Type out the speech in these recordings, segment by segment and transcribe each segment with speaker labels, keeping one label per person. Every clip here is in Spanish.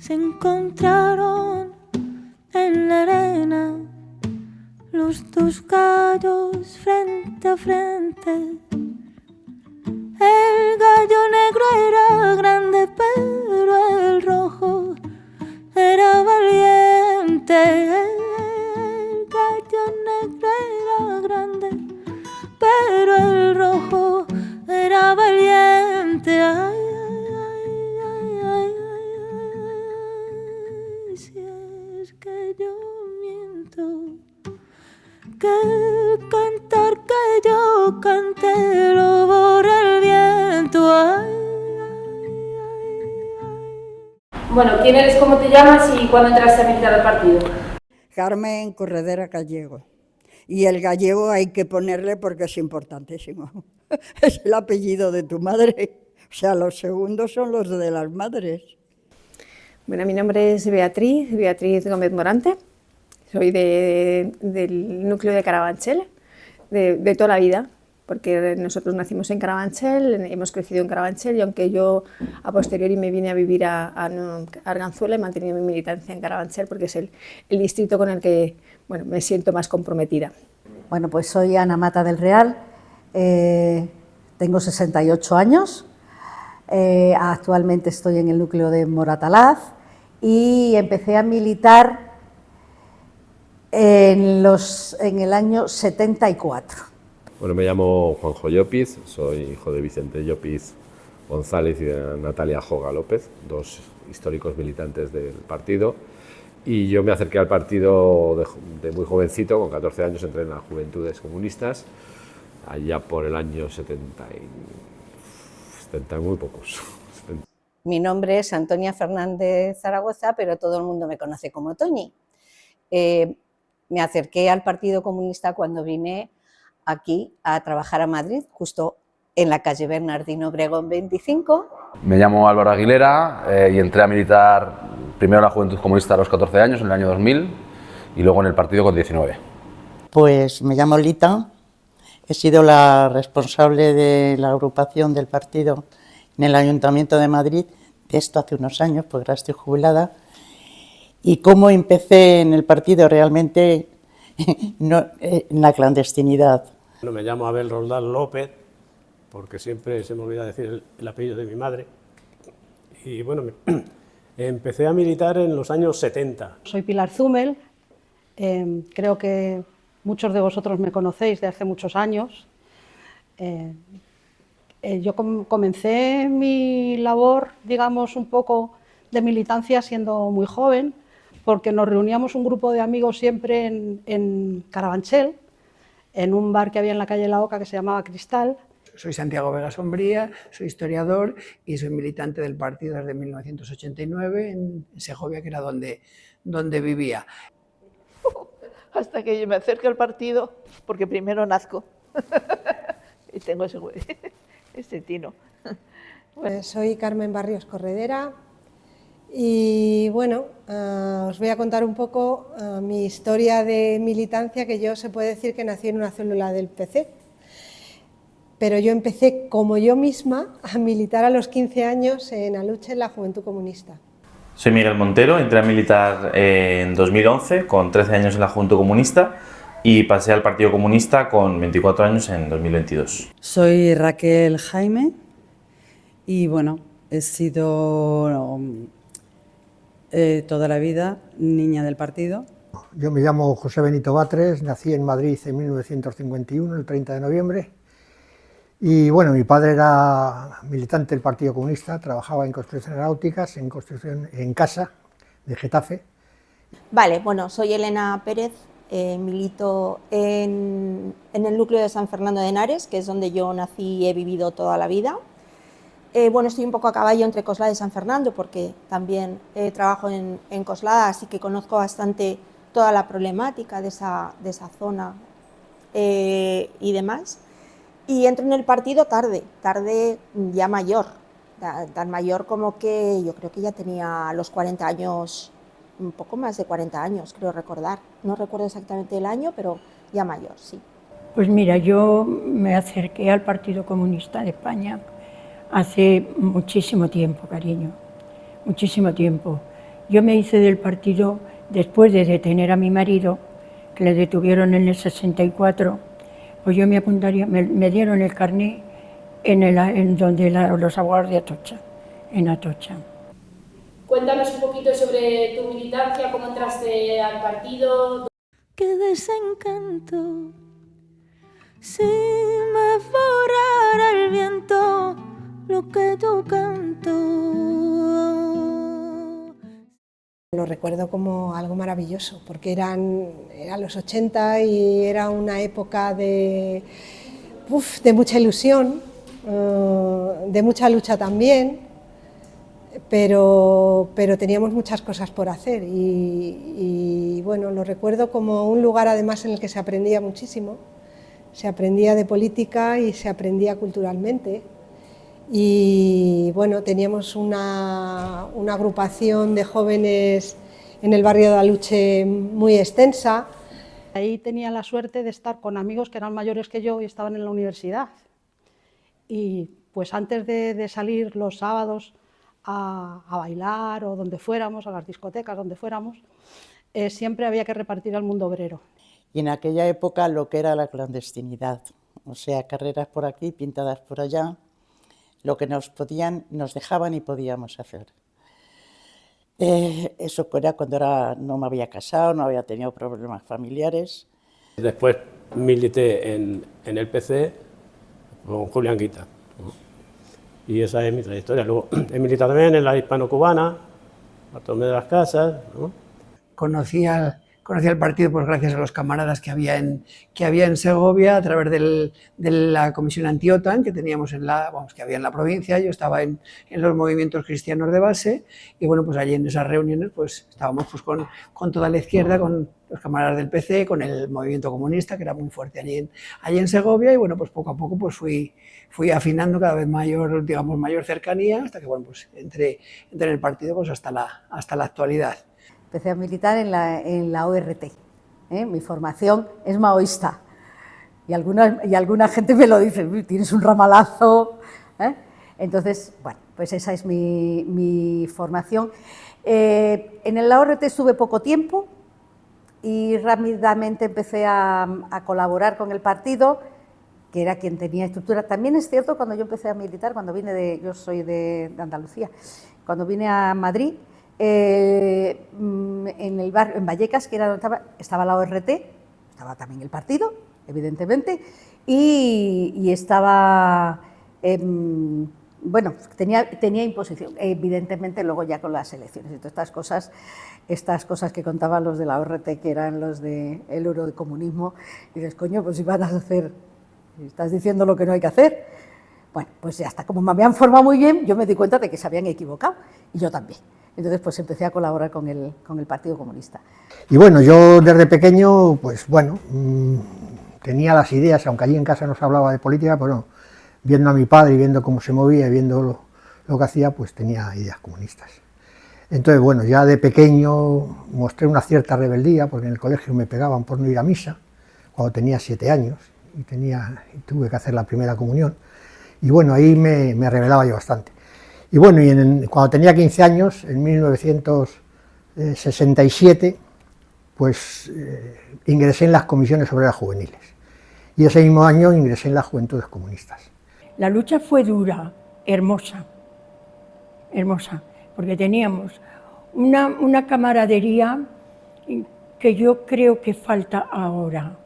Speaker 1: se encontraron en la arena los dos gallos frente a frente. El gallo negro era grande, pero el rojo era valiente. El gallo negro era grande, pero el rojo era valiente. Ay, ay, ay, ay, ay, ay, si es que yo miento, que cantar que yo cante lo borra el viento. Ay, ay, ay, ay.
Speaker 2: Bueno, ¿quién eres, cómo te llamas y cuándo entraste a militar al partido?
Speaker 3: Carmen Corredera Gallego. Y el gallego hay que ponerle porque es importantísimo. Es el apellido de tu madre. O sea, los segundos son los de las madres.
Speaker 4: Bueno, mi nombre es Beatriz Gómez Morante. Soy del núcleo de Carabanchel, de toda la vida, porque nosotros nacimos en Carabanchel, hemos crecido en Carabanchel, y aunque yo a posteriori me vine a vivir a Arganzuela, he mantenido mi militancia en Carabanchel porque es el distrito con el que me siento más comprometida.
Speaker 5: Bueno, pues soy Ana Mata del Real, tengo 68 años, actualmente estoy en el núcleo de Moratalaz y empecé a militar en el año 74.
Speaker 6: Bueno, me llamo Juanjo Llopis, soy hijo de Vicente Llopis González y de Natalia Joga López, dos históricos militantes del partido. Y yo me acerqué al partido de muy jovencito, con 14 años entré en las Juventudes Comunistas, allá por el año 70 y muy pocos.
Speaker 5: Mi nombre es Antonia Fernández Zaragoza, pero todo el mundo me conoce como Toñi. Me acerqué al Partido Comunista cuando vine aquí a trabajar a Madrid, justo en la calle Bernardino Obregón 25.
Speaker 7: Me llamo Álvaro Aguilera y entré a militar primero en la Juventud Comunista a los 14 años, en el año 2000, y luego en el partido con 19.
Speaker 8: Pues me llamo Lita, he sido la responsable de la agrupación del partido en el Ayuntamiento de Madrid, de esto hace unos años, porque ahora estoy jubilada. Y cómo empecé en el partido realmente no, en la clandestinidad.
Speaker 9: Bueno, me llamo Abel Roldán López, porque siempre se me olvida decir el apellido de mi madre. Y bueno, empecé a militar en los años 70.
Speaker 10: Soy Pilar Zúmel, creo que muchos de vosotros me conocéis de hace muchos años. Yo comencé mi labor, digamos, un poco de militancia siendo muy joven, porque nos reuníamos un grupo de amigos siempre en Carabanchel, en un bar que había en la calle La Oca que se llamaba Cristal.
Speaker 11: Soy Santiago Vega Sombría, soy historiador y soy militante del partido desde 1989 en Segovia, que era donde vivía.
Speaker 12: Hasta que yo me acerque al partido, porque primero nazco y tengo ese tino.
Speaker 13: Bueno. Soy Carmen Barrios Corredera. Y bueno, os voy a contar un poco mi historia de militancia, que yo se puede decir que nací en una célula del PC, pero yo empecé como yo misma a militar a los 15 años en Aluche, en la Juventud Comunista.
Speaker 14: Soy Miguel Montero, entré a militar en 2011 con 13 años en la Juventud Comunista y pasé al Partido Comunista con 24 años en 2022.
Speaker 15: Soy Raquel Jaime y bueno, he sido toda la vida niña del partido.
Speaker 16: Yo me llamo José Benito Batres, nací en Madrid en 1951, el 30 de noviembre. Y bueno, mi padre era militante del Partido Comunista, trabajaba en construcciones náuticas, en casa de Getafe.
Speaker 17: Vale, bueno, soy Elena Pérez, milito en el núcleo de San Fernando de Henares, que es donde yo nací y he vivido toda la vida. Bueno, estoy un poco a caballo entre Coslada y San Fernando, porque también trabajo en Coslada, así que conozco bastante toda la problemática de esa zona y demás. Y entro en el partido tarde ya mayor, tan mayor como que yo creo que ya tenía los 40 años, un poco más de 40 años, creo recordar. No recuerdo exactamente el año, pero ya mayor, sí.
Speaker 18: Pues mira, yo me acerqué al Partido Comunista de España hace muchísimo tiempo, cariño, muchísimo tiempo. Yo me hice del partido después de detener a mi marido, que le detuvieron en el 64, pues yo me apuntaría, me dieron el carné en donde los abogados de Atocha, en Atocha.
Speaker 2: Cuéntanos un poquito sobre tu militancia, cómo entraste al partido.
Speaker 1: Qué desencanto, si me borrara el viento lo que yo canto.
Speaker 13: Lo recuerdo como algo maravilloso, porque eran los 80 y era una época de mucha ilusión, de mucha lucha también, pero teníamos muchas cosas por hacer y bueno, lo recuerdo como un lugar además en el que se aprendía muchísimo, se aprendía de política y se aprendía culturalmente. Y bueno, teníamos una agrupación de jóvenes en el barrio de Aluche muy extensa.
Speaker 10: Ahí tenía la suerte de estar con amigos que eran mayores que yo y estaban en la universidad. Y pues antes de salir los sábados a bailar o donde fuéramos, a las discotecas, donde fuéramos, siempre había que repartir al mundo obrero.
Speaker 8: Y en aquella época lo que era la clandestinidad, o sea, carreras por aquí, pintadas por allá, lo que nos dejaban y podíamos hacer. Eso era cuando no me había casado, no había tenido problemas familiares.
Speaker 9: Después milité en el PC con Julián Guita, ¿no? Y esa es mi trayectoria. Luego he militado también en la hispano-cubana, Bartolomé de las Casas, ¿no?
Speaker 11: Conocí al partido pues gracias a los camaradas que había en Segovia, a través de la comisión anti-OTAN que teníamos que había en la provincia. Yo estaba en los movimientos cristianos de base y bueno, pues allí en esas reuniones pues estábamos pues con toda la izquierda, con los camaradas del PC, con el movimiento comunista que era muy fuerte allí en Segovia y bueno, pues poco a poco pues fui afinando cada vez mayor cercanía hasta que bueno, pues entré en el partido pues hasta la actualidad.
Speaker 19: Empecé a militar en la ORT. Mi formación es maoísta. Y alguna gente me lo dice, tienes un ramalazo. Entonces, bueno, pues esa es mi formación. En la ORT estuve poco tiempo y rápidamente empecé a colaborar con el partido, que era quien tenía estructura. También es cierto, cuando yo empecé a militar, yo soy de Andalucía, cuando vine a Madrid, en el barrio, en Vallecas, que era donde estaba la ORT, estaba también el partido, evidentemente, y estaba, bueno, tenía imposición, evidentemente luego ya con las elecciones y todas estas cosas que contaban los de la ORT, que eran los del eurocomunismo, y dices, coño, pues si van a hacer, estás diciendo lo que no hay que hacer. Bueno, pues ya está, como me habían formado muy bien, yo me di cuenta de que se habían equivocado, y yo también. Entonces, pues empecé a colaborar con el Partido Comunista.
Speaker 16: Y bueno, yo desde pequeño, pues bueno, tenía las ideas, aunque allí en casa no se hablaba de política, pero viendo a mi padre y viendo cómo se movía y viendo lo que hacía, pues tenía ideas comunistas. Entonces, bueno, ya de pequeño mostré una cierta rebeldía, porque en el colegio me pegaban por no ir a misa, cuando tenía 7 años, y tuve que hacer la primera comunión. Y bueno, ahí me rebelaba yo bastante. Y bueno, cuando tenía 15 años, en 1967, pues ingresé en las comisiones obreras juveniles. Y ese mismo año ingresé en las Juventudes Comunistas.
Speaker 18: La lucha fue dura, hermosa, porque teníamos una camaradería que yo creo que falta ahora,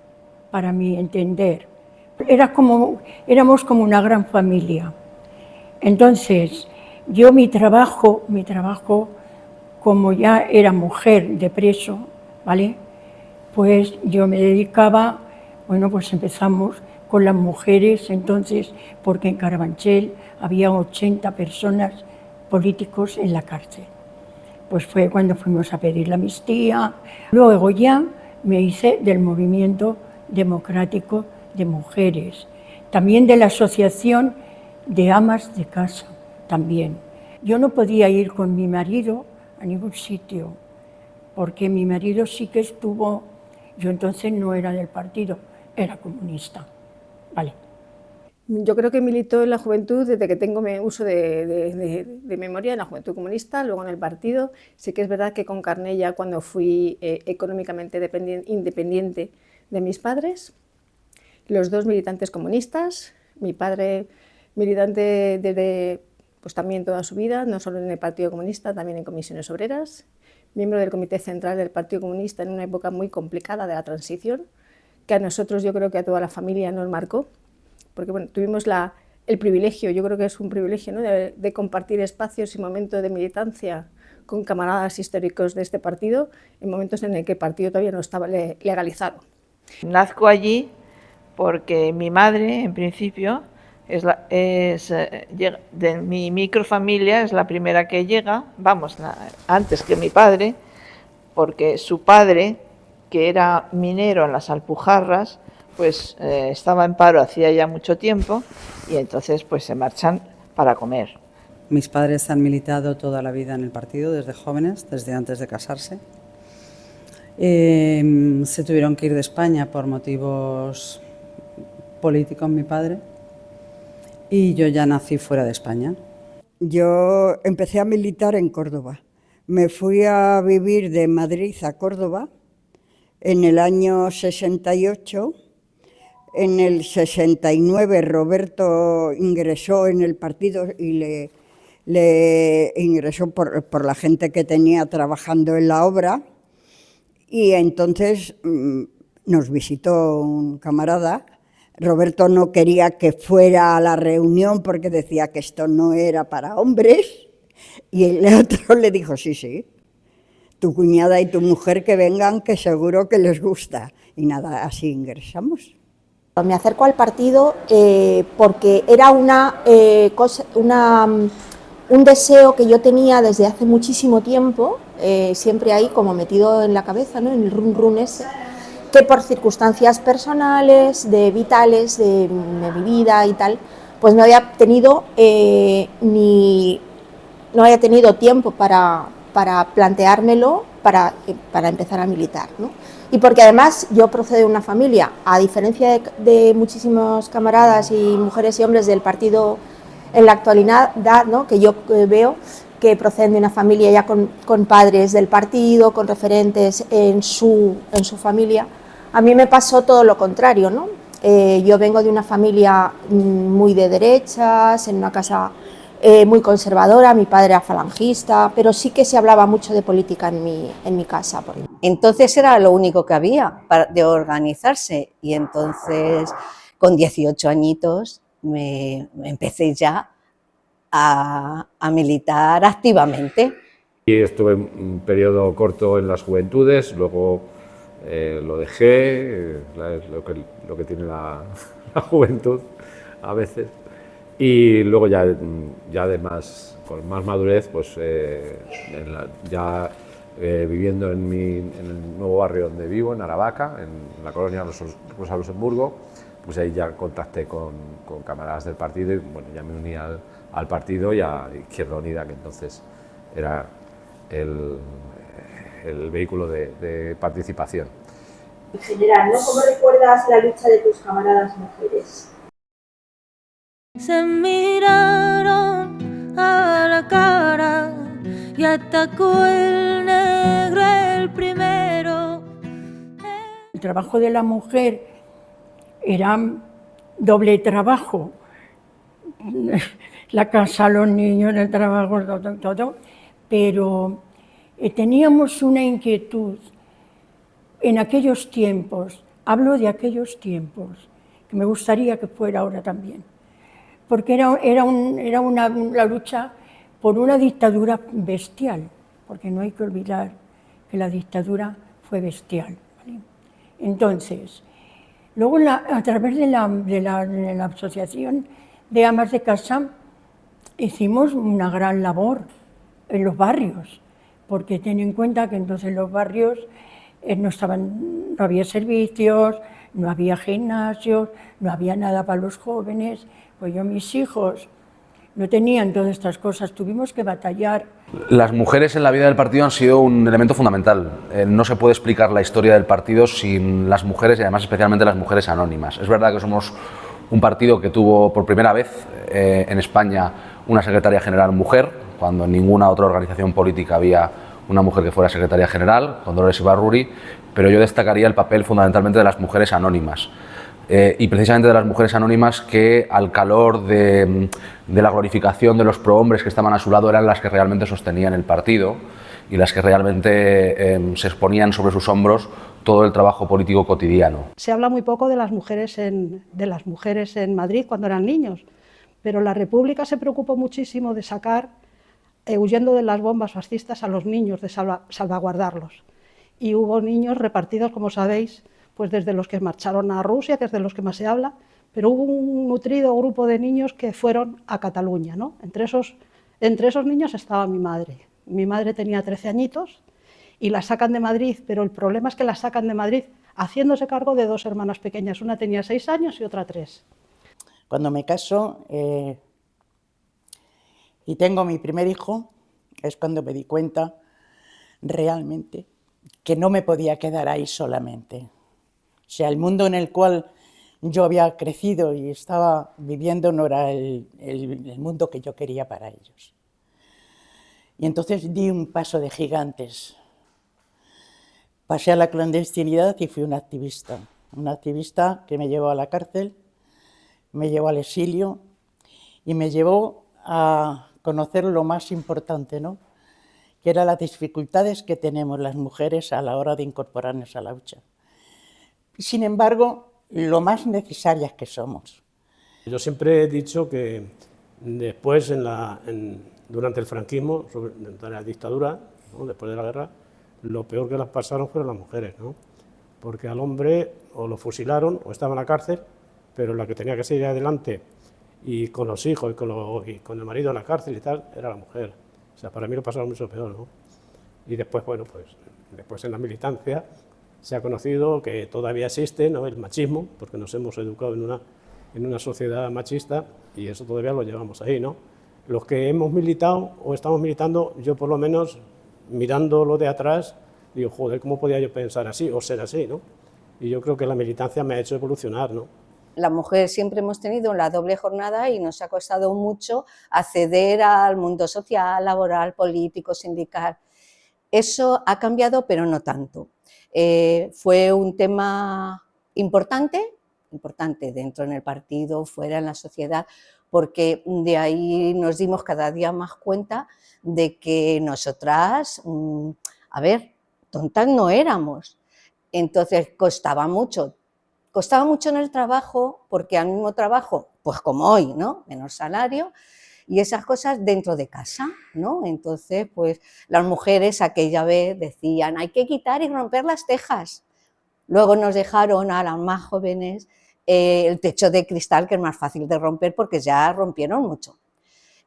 Speaker 18: para mi entender. Éramos como una gran familia. Entonces, yo mi trabajo, como ya era mujer de preso, ¿vale? Pues yo me dedicaba, bueno, pues empezamos con las mujeres, entonces, porque en Carabanchel había 80 personas políticos en la cárcel. Pues fue cuando fuimos a pedir la amnistía. Luego ya me hice del movimiento democrático de mujeres, también de la asociación de amas de casa, también. Yo no podía ir con mi marido a ningún sitio, porque mi marido sí que estuvo, yo entonces no era del partido, era comunista, ¿vale?
Speaker 4: Yo creo que milito en la juventud desde que tengo uso de memoria en la Juventud Comunista, luego en el partido. Sí que es verdad que con carné ya cuando fui económicamente independiente de mis padres, los dos militantes comunistas, mi padre militante desde pues también toda su vida, no solo en el Partido Comunista, también en comisiones obreras, miembro del Comité Central del Partido Comunista en una época muy complicada de la transición, que a nosotros, yo creo que a toda la familia nos marcó, porque bueno, tuvimos el privilegio, yo creo que es un privilegio, ¿no?, de compartir espacios y momentos de militancia con camaradas históricos de este partido, en momentos en el que el partido todavía no estaba legalizado.
Speaker 12: Nazco allí porque mi madre, en principio, de mi microfamilia, es la primera que llega, vamos, antes que mi padre, porque su padre, que era minero en las Alpujarras, pues estaba en paro hacía ya mucho tiempo y entonces pues se marchan para comer.
Speaker 15: Mis padres han militado toda la vida en el partido, desde jóvenes, desde antes de casarse. Se tuvieron que ir de España por motivos políticos, mi padre, y yo ya nací fuera de España.
Speaker 3: Yo empecé a militar en Córdoba. Me fui a vivir de Madrid a Córdoba en el año 68. En el 69 Roberto ingresó en el partido y le ingresó por la gente que tenía trabajando en la obra, y entonces nos visitó un camarada. Roberto no quería que fuera a la reunión porque decía que esto no era para hombres, y el otro le dijo, sí, tu cuñada y tu mujer que vengan, que seguro que les gusta. Y nada, así ingresamos.
Speaker 17: Me acerco al partido porque era un deseo que yo tenía desde hace muchísimo tiempo, siempre ahí como metido en la cabeza, ¿no?, en el run ese, que por circunstancias personales, vitales de mi vida y tal, pues no había tenido tiempo para planteármelo, para empezar a militar, ¿no? Y porque además yo procedo de una familia, a diferencia de muchísimos camaradas y mujeres y hombres del partido en la actualidad, ¿no?, que yo veo que proceden de una familia ya con padres del partido, con referentes en su familia. A mí me pasó todo lo contrario, ¿no? Yo vengo de una familia muy de derechas, en una casa muy conservadora, mi padre era falangista, pero sí que se hablaba mucho de política en mi casa.
Speaker 5: Entonces era lo único que había de organizarse, y entonces con 18 añitos me empecé ya a militar activamente.
Speaker 6: Y estuve un periodo corto en las juventudes, luego lo dejé, lo que tiene la juventud a veces. Y luego además, con más madurez, pues viviendo en el nuevo barrio donde vivo, en Aravaca, en la colonia Rosa Luxemburgo, pues ahí ya contacté con camaradas del partido y bueno, ya me uní al partido y a Izquierda Unida, que entonces era el vehículo de participación.
Speaker 17: En general, ¿no? ¿Cómo recuerdas la lucha de tus camaradas mujeres?
Speaker 1: Se miraron a la cara y atacó el negro el primero.
Speaker 18: El trabajo de la mujer era doble trabajo, la casa, los niños, el trabajo, todo, pero teníamos una inquietud en aquellos tiempos, hablo de aquellos tiempos, que me gustaría que fuera ahora también, porque era una lucha por una dictadura bestial, porque no hay que olvidar que la dictadura fue bestial, ¿vale? Entonces, luego a través de la Asociación de Amas de Casa hicimos una gran labor en los barrios, porque ten en cuenta que entonces los barrios no había servicios, no había gimnasios, no había nada para los jóvenes. Pues mis hijos no tenían todas estas cosas, tuvimos que batallar.
Speaker 7: Las mujeres en la vida del partido han sido un elemento fundamental. No se puede explicar la historia del partido sin las mujeres y además especialmente las mujeres anónimas. Es verdad que somos un partido que tuvo por primera vez en España una secretaria general mujer, cuando en ninguna otra organización política había una mujer que fuera secretaria general, con Dolores Ibarruri, pero yo destacaría el papel fundamentalmente de las mujeres anónimas. Y precisamente de las mujeres anónimas que, al calor de la glorificación de los prohombres que estaban a su lado, eran las que realmente sostenían el partido y las que realmente se exponían sobre sus hombros todo el trabajo político cotidiano.
Speaker 10: Se habla muy poco de las mujeres en Madrid cuando eran niños, pero la República se preocupó muchísimo de sacar, huyendo de las bombas fascistas, a los niños, de salvaguardarlos. Y hubo niños repartidos, como sabéis, pues desde los que marcharon a Rusia, que es de los que más se habla, pero hubo un nutrido grupo de niños que fueron a Cataluña, ¿no? Entre esos niños estaba mi madre. Mi madre tenía 13 añitos y la sacan de Madrid, pero el problema es que la sacan de Madrid haciéndose cargo de 2 hermanas pequeñas. Una tenía 6 años y otra 3.
Speaker 8: Cuando me caso y tengo mi primer hijo, es cuando me di cuenta realmente que no me podía quedar ahí solamente. O sea, el mundo en el cual yo había crecido y estaba viviendo no era el mundo que yo quería para ellos. Y entonces di un paso de gigantes. Pasé a la clandestinidad y fui una activista que me llevó a la cárcel, me llevó al exilio y me llevó a conocer lo más importante, ¿no? Que eran las dificultades que tenemos las mujeres a la hora de incorporarnos a la lucha. Sin embargo, lo más necesarias que somos.
Speaker 9: Yo siempre he dicho que después, durante el franquismo, durante la dictadura, ¿no? Después de la guerra, lo peor que las pasaron fueron las mujeres, ¿no? Porque al hombre o lo fusilaron o estaba en la cárcel, pero la que tenía que seguir adelante y con los hijos y con el marido en la cárcel y tal, era la mujer. O sea, para mí lo pasaron mucho peor, ¿no? Y después, bueno, pues después en la militancia se ha conocido que todavía existe, ¿no?, el machismo, porque nos hemos educado en una sociedad machista y eso todavía lo llevamos ahí, ¿no? Los que hemos militado o estamos militando, yo por lo menos mirándolo de atrás, digo, joder, ¿cómo podía yo pensar así o ser así, ¿no? Y yo creo que la militancia me ha hecho evolucionar, ¿no?
Speaker 5: La mujer siempre hemos tenido la doble jornada y nos ha costado mucho acceder al mundo social, laboral, político, sindical. Eso ha cambiado, pero no tanto. Fue un tema importante dentro en el partido, fuera en la sociedad, porque de ahí nos dimos cada día más cuenta de que nosotras, tontas no éramos. Entonces costaba mucho en el trabajo, porque al mismo trabajo, pues como hoy, ¿no?, menor salario, y esas cosas dentro de casa, ¿no? Entonces, pues las mujeres aquella vez decían, hay que quitar y romper las tejas. Luego nos dejaron a las más jóvenes el techo de cristal, que es más fácil de romper porque ya rompieron mucho.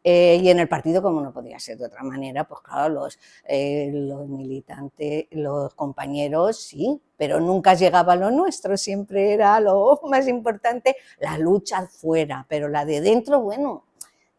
Speaker 5: Y en el partido, como no podía ser de otra manera, pues claro, los militantes, los compañeros sí, pero nunca llegaba a lo nuestro, siempre era lo más importante, la lucha fuera, pero la de dentro, bueno,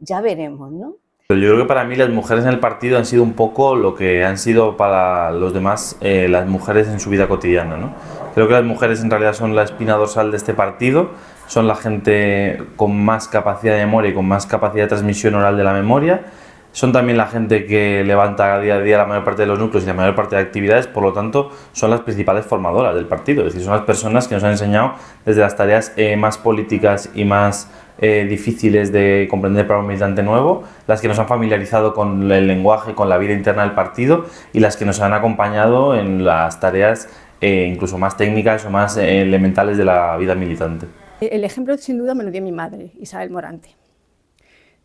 Speaker 5: ya veremos, ¿no?
Speaker 14: Pero yo creo que para mí las mujeres en el partido han sido un poco lo que han sido para los demás las mujeres en su vida cotidiana, ¿no? Creo que las mujeres en realidad son la espina dorsal de este partido, son la gente con más capacidad de memoria y con más capacidad de transmisión oral de la memoria, son también la gente que levanta día a día la mayor parte de los núcleos y la mayor parte de actividades, por lo tanto son las principales formadoras del partido, es decir, son las personas que nos han enseñado desde las tareas más políticas y más difíciles de comprender para un militante nuevo, las que nos han familiarizado con el lenguaje, con la vida interna del partido y las que nos han acompañado en las tareas incluso más técnicas o más elementales de la vida militante.
Speaker 4: El ejemplo sin duda me lo dio mi madre, Isabel Morante.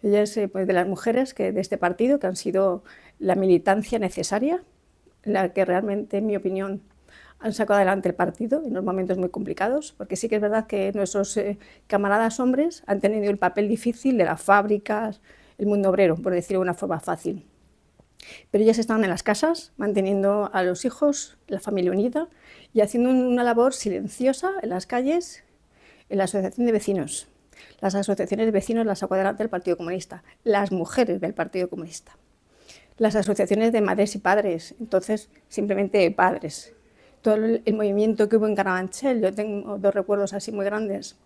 Speaker 4: Ella es pues, de las mujeres de este partido que han sido la militancia necesaria, la que realmente, en mi opinión, han sacado adelante el partido en unos momentos muy complicados, porque sí que es verdad que nuestros camaradas hombres han tenido el papel difícil de las fábricas, el mundo obrero, por decirlo de una forma fácil. Pero ellas estaban en las casas, manteniendo a los hijos, la familia unida y haciendo una labor silenciosa en las calles, en la asociación de vecinos. Las asociaciones de vecinos las sacó adelante el Partido Comunista, las mujeres del Partido Comunista. Las asociaciones de madres y padres, entonces simplemente padres. Todo el movimiento que hubo en Carabanchel, yo tengo dos recuerdos así muy grandes,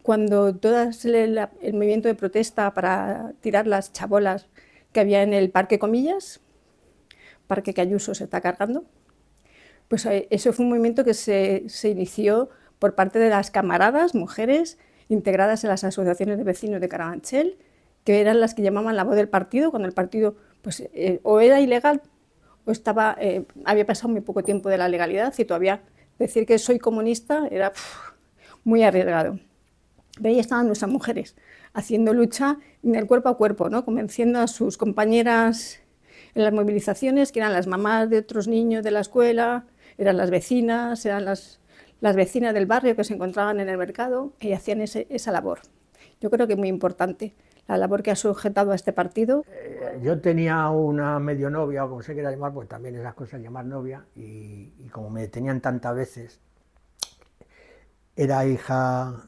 Speaker 4: cuando todo el movimiento de protesta para tirar las chabolas que había en el Parque Comillas, parque que Ayuso se está cargando, pues eso fue un movimiento que se inició por parte de las camaradas, mujeres, integradas en las asociaciones de vecinos de Carabanchel, que eran las que llamaban la voz del partido, cuando el partido pues, o era ilegal o había pasado muy poco tiempo de la legalidad, y todavía decir que soy comunista era muy arriesgado. Pero ahí estaban nuestras mujeres, haciendo lucha en el cuerpo a cuerpo, ¿no? Convenciendo a sus compañeras en las movilizaciones, que eran las mamás de otros niños de la escuela, eran las vecinas, eran las vecinas del barrio que se encontraban en el mercado y hacían esa labor. Yo creo que es muy importante la labor que ha sujetado a este partido.
Speaker 16: Yo tenía una medio novia, o como se quiera llamar, pues también esas cosas llamar novia, y como me detenían tantas veces, era hija,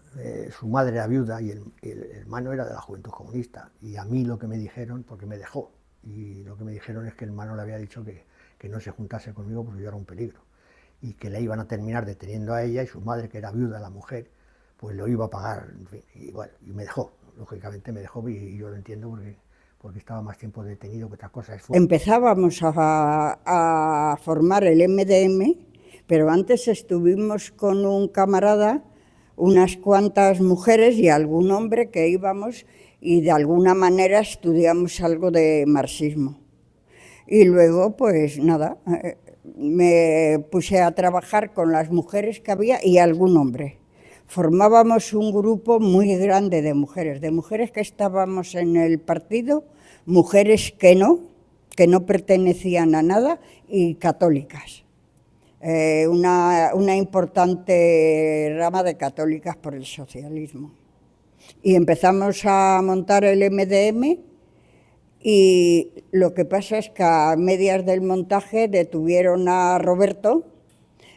Speaker 16: su madre era viuda y el hermano era de la Juventud Comunista, y a mí lo que me dijeron, porque me dejó, y lo que me dijeron es que el hermano le había dicho que no se juntase conmigo porque yo era un peligro, y que le iban a terminar deteniendo a ella, y su madre, que era viuda, la mujer, pues lo iba a pagar, en fin, y bueno, y me dejó, lógicamente me dejó, y yo lo entiendo porque estaba más tiempo detenido que otras cosas.
Speaker 3: Empezábamos a formar el MDM, pero antes estuvimos con un camarada, unas cuantas mujeres y algún hombre que íbamos y de alguna manera estudiamos algo de marxismo. Y luego, pues nada, me puse a trabajar con las mujeres que había y algún hombre. Formábamos un grupo muy grande de mujeres que estábamos en el partido, mujeres que no pertenecían a nada, y católicas. Una importante rama de católicas por el socialismo. Y empezamos a montar el MDM, y lo que pasa es que a medias del montaje detuvieron a Roberto,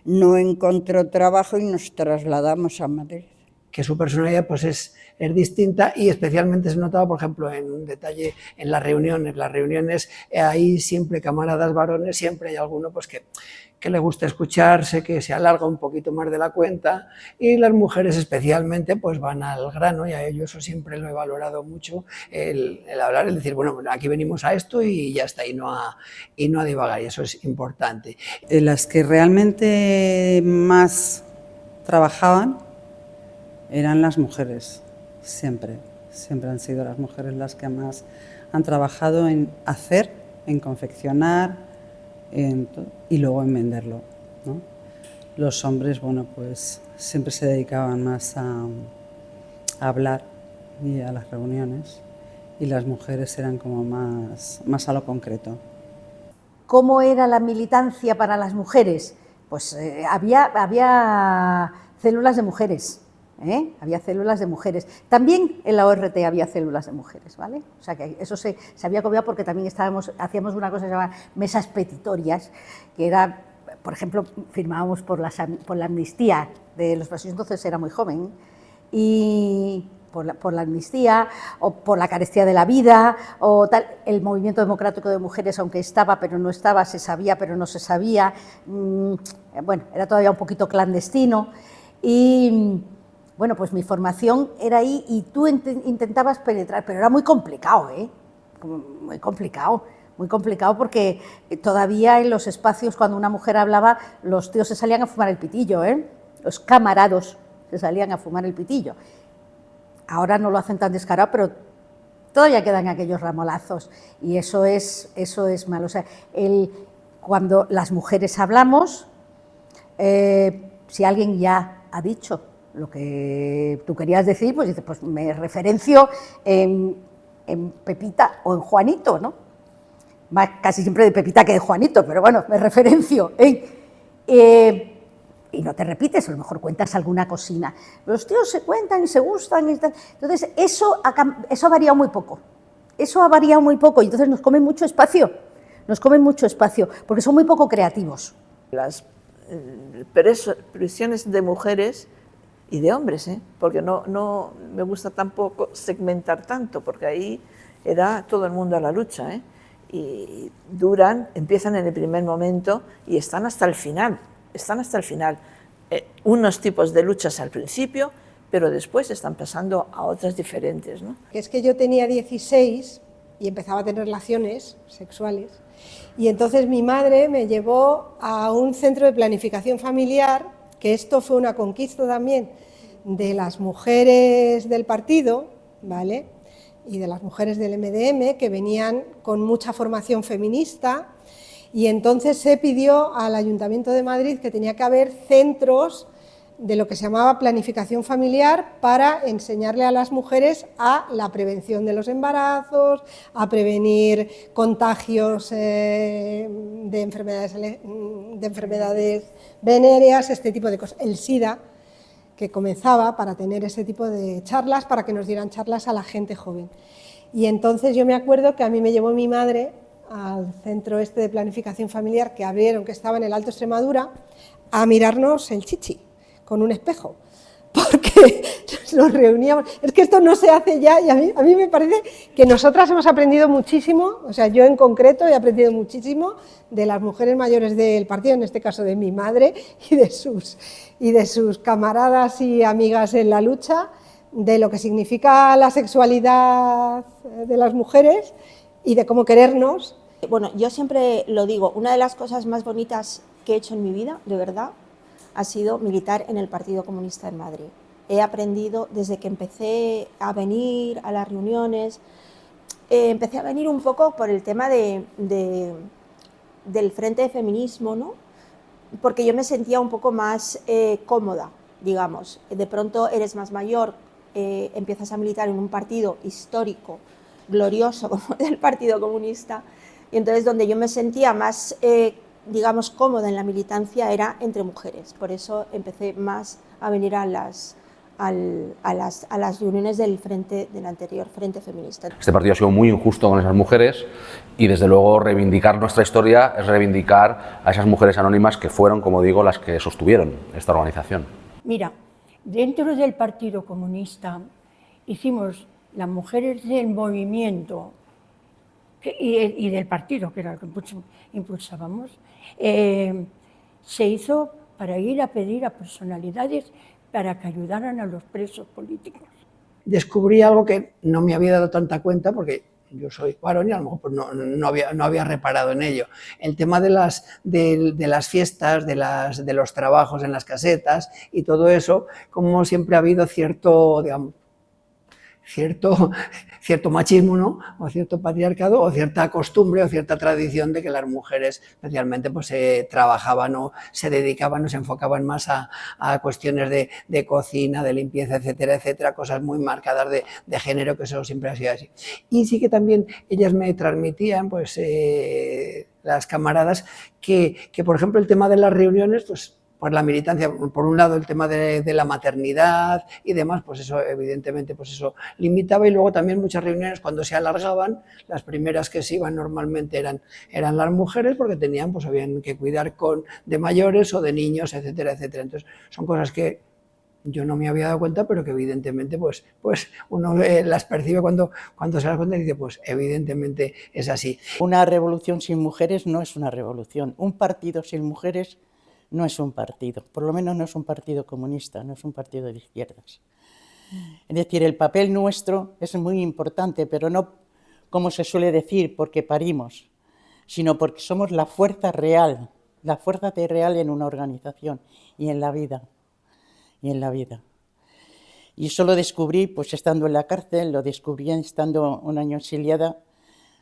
Speaker 3: no encontró trabajo y nos trasladamos a Madrid.
Speaker 11: Que su personalidad pues es distinta, y especialmente se notaba, por ejemplo, en un detalle en las reuniones, hay siempre camaradas varones, siempre hay alguno pues que le gusta escucharse, que se alarga un poquito más de la cuenta, y las mujeres especialmente pues van al grano, y a ello eso siempre lo he valorado mucho, el hablar, el decir, bueno, aquí venimos a esto y ya está, y no a divagar, y eso es importante.
Speaker 15: Las que realmente más trabajaban eran las mujeres, siempre han sido las mujeres las que más han trabajado en hacer, en confeccionar, y luego en venderlo, ¿no? Los hombres, bueno, pues siempre se dedicaban más a hablar y a las reuniones, y las mujeres eran como más a lo concreto.
Speaker 19: ¿Cómo era la militancia para las mujeres? Pues había células de mujeres. Había células de mujeres. También en la ORT había células de mujeres, ¿vale? O sea que eso se había copiado, porque también hacíamos una cosa que se llama mesas petitorias, que era, por ejemplo, firmábamos por la amnistía de los presos, entonces era muy joven, y por la amnistía, o por la carestía de la vida, o tal. El movimiento democrático de mujeres, aunque estaba pero no estaba, se sabía pero no se sabía, bueno, era todavía un poquito clandestino, y bueno, pues mi formación era ahí, y tú intentabas penetrar, pero era muy complicado, muy complicado, porque todavía en los espacios, cuando una mujer hablaba, los tíos se salían a fumar el pitillo, los camarados se salían a fumar el pitillo. Ahora no lo hacen tan descarado, pero todavía quedan aquellos ramolazos, y eso es malo. O sea, cuando las mujeres hablamos, si alguien ya ha dicho lo que tú querías decir, pues dices, pues me referencio en Pepita o en Juanito, ¿no? Más casi siempre de Pepita que de Juanito, pero bueno, me referencio. Y no te repites, a lo mejor cuentas alguna cocina. Los tíos se cuentan y se gustan. Entonces, eso ha variado muy poco. Y entonces nos comen mucho espacio. Porque son muy poco creativos.
Speaker 12: Las prisiones de mujeres y de hombres, porque no me gusta tampoco segmentar tanto, porque ahí era todo el mundo a la lucha, y empiezan en el primer momento y están hasta el final. Unos tipos de luchas al principio, pero después están pasando a otras diferentes, ¿no?
Speaker 13: Que es que yo tenía 16 y empezaba a tener relaciones sexuales, y entonces mi madre me llevó a un centro de planificación familiar, que esto fue una conquista también de las mujeres del partido, ¿vale?, y de las mujeres del MDM, que venían con mucha formación feminista, y entonces se pidió al Ayuntamiento de Madrid que tenía que haber centros de lo que se llamaba planificación familiar para enseñarle a las mujeres a la prevención de los embarazos, a prevenir contagios de enfermedades venéreas, este tipo de cosas. El SIDA, que comenzaba para tener ese tipo de charlas, para que nos dieran charlas a la gente joven. Y entonces yo me acuerdo que a mí me llevó mi madre al centro este de planificación familiar que abrieron, que estaba en el Alto Extremadura, a mirarnos el chichi con un espejo, porque nos reuníamos. Es que esto no se hace ya, y a mí me parece que nosotras hemos aprendido muchísimo, o sea, yo en concreto he aprendido muchísimo de las mujeres mayores del partido, en este caso de mi madre y de sus camaradas y amigas en la lucha, de lo que significa la sexualidad de las mujeres y de cómo querernos.
Speaker 17: Bueno, yo siempre lo digo, una de las cosas más bonitas que he hecho en mi vida, de verdad, ha sido militar en el Partido Comunista en Madrid. He aprendido desde que empecé a venir a las reuniones, empecé a venir un poco por el tema del frente de feminismo, ¿no? Porque yo me sentía un poco más cómoda, digamos. De pronto eres más mayor, empiezas a militar en un partido histórico, glorioso como el Partido Comunista, y entonces donde yo me sentía más, digamos, cómoda en la militancia era entre mujeres. Por eso empecé más a venir a las reuniones del anterior Frente Feminista.
Speaker 7: Este partido ha sido muy injusto con esas mujeres y desde luego reivindicar nuestra historia es reivindicar a esas mujeres anónimas que fueron, como digo, las que sostuvieron esta organización.
Speaker 18: Mira, dentro del Partido Comunista hicimos las mujeres del movimiento y del partido, que era lo que impulsábamos, se hizo para ir a pedir a personalidades para que ayudaran a los presos políticos.
Speaker 11: Descubrí algo que no me había dado tanta cuenta porque yo soy varón y a lo mejor pues no había reparado en ello. El tema de las fiestas, de los trabajos en las casetas y todo eso, como siempre ha habido cierto, digamos, cierto machismo, ¿no?, o cierto patriarcado, o cierta costumbre, o cierta tradición de que las mujeres especialmente pues trabajaban o se dedicaban o se enfocaban más a cuestiones de cocina, de limpieza, etcétera, etcétera, cosas muy marcadas de género, que eso siempre ha sido así. Y sí que también ellas me transmitían, pues, las camaradas, que por ejemplo el tema de las reuniones, pues la militancia, por un lado el tema de la maternidad y demás, pues eso evidentemente pues eso limitaba, y luego también muchas reuniones cuando se alargaban, las primeras que se iban normalmente eran las mujeres porque tenían, pues habían que cuidar de mayores o de niños, etcétera, etcétera. Entonces son cosas que yo no me había dado cuenta, pero que evidentemente pues uno las percibe cuando se das cuenta y dice, pues evidentemente es así.
Speaker 8: Una revolución sin mujeres no es una revolución, un partido sin mujeres no es un partido, por lo menos no es un partido comunista, no es un partido de izquierdas. Es decir, el papel nuestro es muy importante, pero no, como se suele decir, porque parimos, sino porque somos la fuerza real en una organización y en la vida. Y eso lo descubrí pues estando en la cárcel, lo descubrí estando un año exiliada,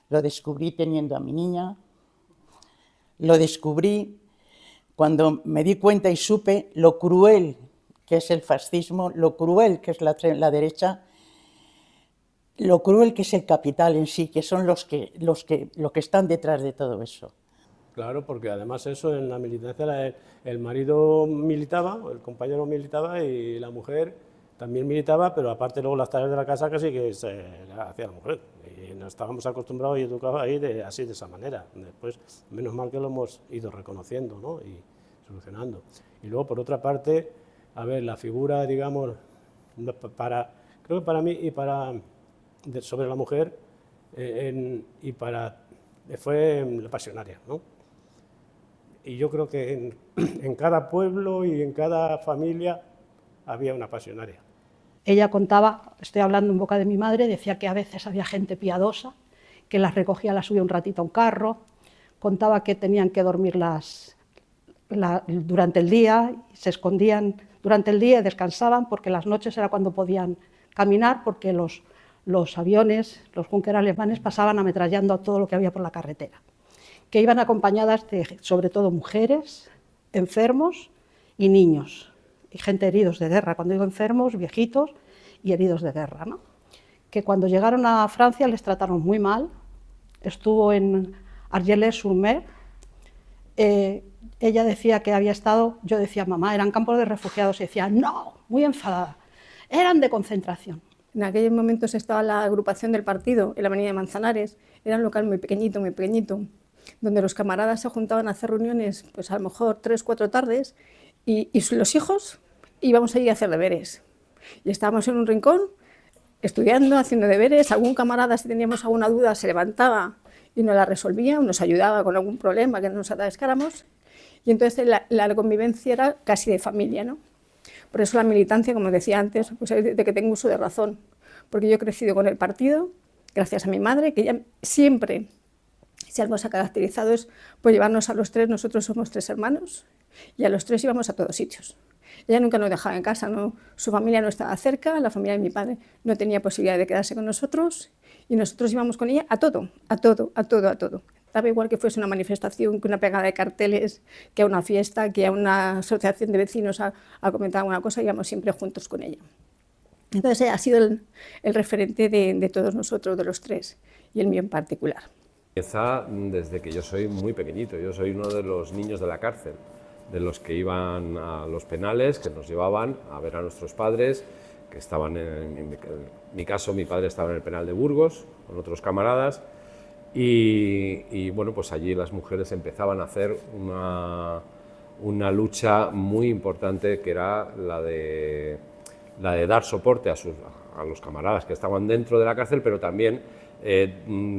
Speaker 8: lo descubrí teniendo a mi niña, lo descubrí cuando me di cuenta y supe lo cruel que es el fascismo, lo cruel que es la derecha, lo cruel que es el capital en sí, que son los que están detrás de todo eso.
Speaker 9: Claro, porque además eso en la militancia, el marido militaba, el compañero militaba y la mujer también militaba, pero aparte luego las tareas de la casa casi que se hacía la mujer. Y nos estábamos acostumbrados y educados ahí así de esa manera. Después, menos mal que lo hemos ido reconociendo, ¿no?, y solucionando. Y luego, por otra parte, a ver, la figura, digamos, creo que para mí y sobre la mujer, fue la pasionaria, ¿no? Y yo creo que en cada pueblo y en cada familia había una pasionaria.
Speaker 10: Ella contaba, estoy hablando en boca de mi madre, decía que a veces había gente piadosa, que las recogía, las subía un ratito a un carro, contaba que tenían que dormir durante el día, se escondían durante el día y descansaban, porque las noches era cuando podían caminar, porque los aviones, los Junker alemanes, pasaban ametrallando a todo lo que había por la carretera, que iban acompañadas de, sobre todo, mujeres, enfermos y niños, y gente heridos de guerra. Cuando digo enfermos, viejitos y heridos de guerra, ¿no? Que cuando llegaron a Francia les trataron muy mal. Estuvo en Argelès-sur-Mer. Ella decía que había estado, yo decía, mamá, eran campos de refugiados, y decía, no, muy enfadada, eran de concentración.
Speaker 4: En aquellos momentos estaba la agrupación del partido en la avenida de Manzanares, era un local muy pequeñito, donde los camaradas se juntaban a hacer reuniones, pues a lo mejor 3 o 4 tardes, y los hijos íbamos allí a hacer deberes. Y estábamos en un rincón, estudiando, haciendo deberes. Algún camarada, si teníamos alguna duda, se levantaba y nos la resolvía, o nos ayudaba con algún problema que nos atascáramos. Y entonces la convivencia era casi de familia, ¿no? Por eso la militancia, como decía antes, pues es de que tengo uso de razón, porque yo he crecido con el partido, gracias a mi madre, que ella siempre, si algo se ha caracterizado, es pues llevarnos a los 3, nosotros somos 3 hermanos, y a los 3 íbamos a todos sitios. Ella nunca nos dejaba en casa, ¿no? Su familia no estaba cerca, la familia de mi padre no tenía posibilidad de quedarse con nosotros, y nosotros íbamos con ella a todo. Daba igual que fuese una manifestación, que una pegada de carteles, que a una fiesta, que a una asociación de vecinos a comentar alguna cosa, íbamos siempre juntos con ella. Entonces ha sido el referente de todos nosotros, de los 3, y el mío en particular.
Speaker 6: Empieza desde que yo soy muy pequeñito, yo soy uno de los niños de la cárcel, de los que iban a los penales, que nos llevaban a ver a nuestros padres, que estaban en mi caso, mi padre estaba en el penal de Burgos, con otros camaradas, y bueno, pues allí las mujeres empezaban a hacer una lucha muy importante, que era la de dar soporte a los camaradas que estaban dentro de la cárcel, pero también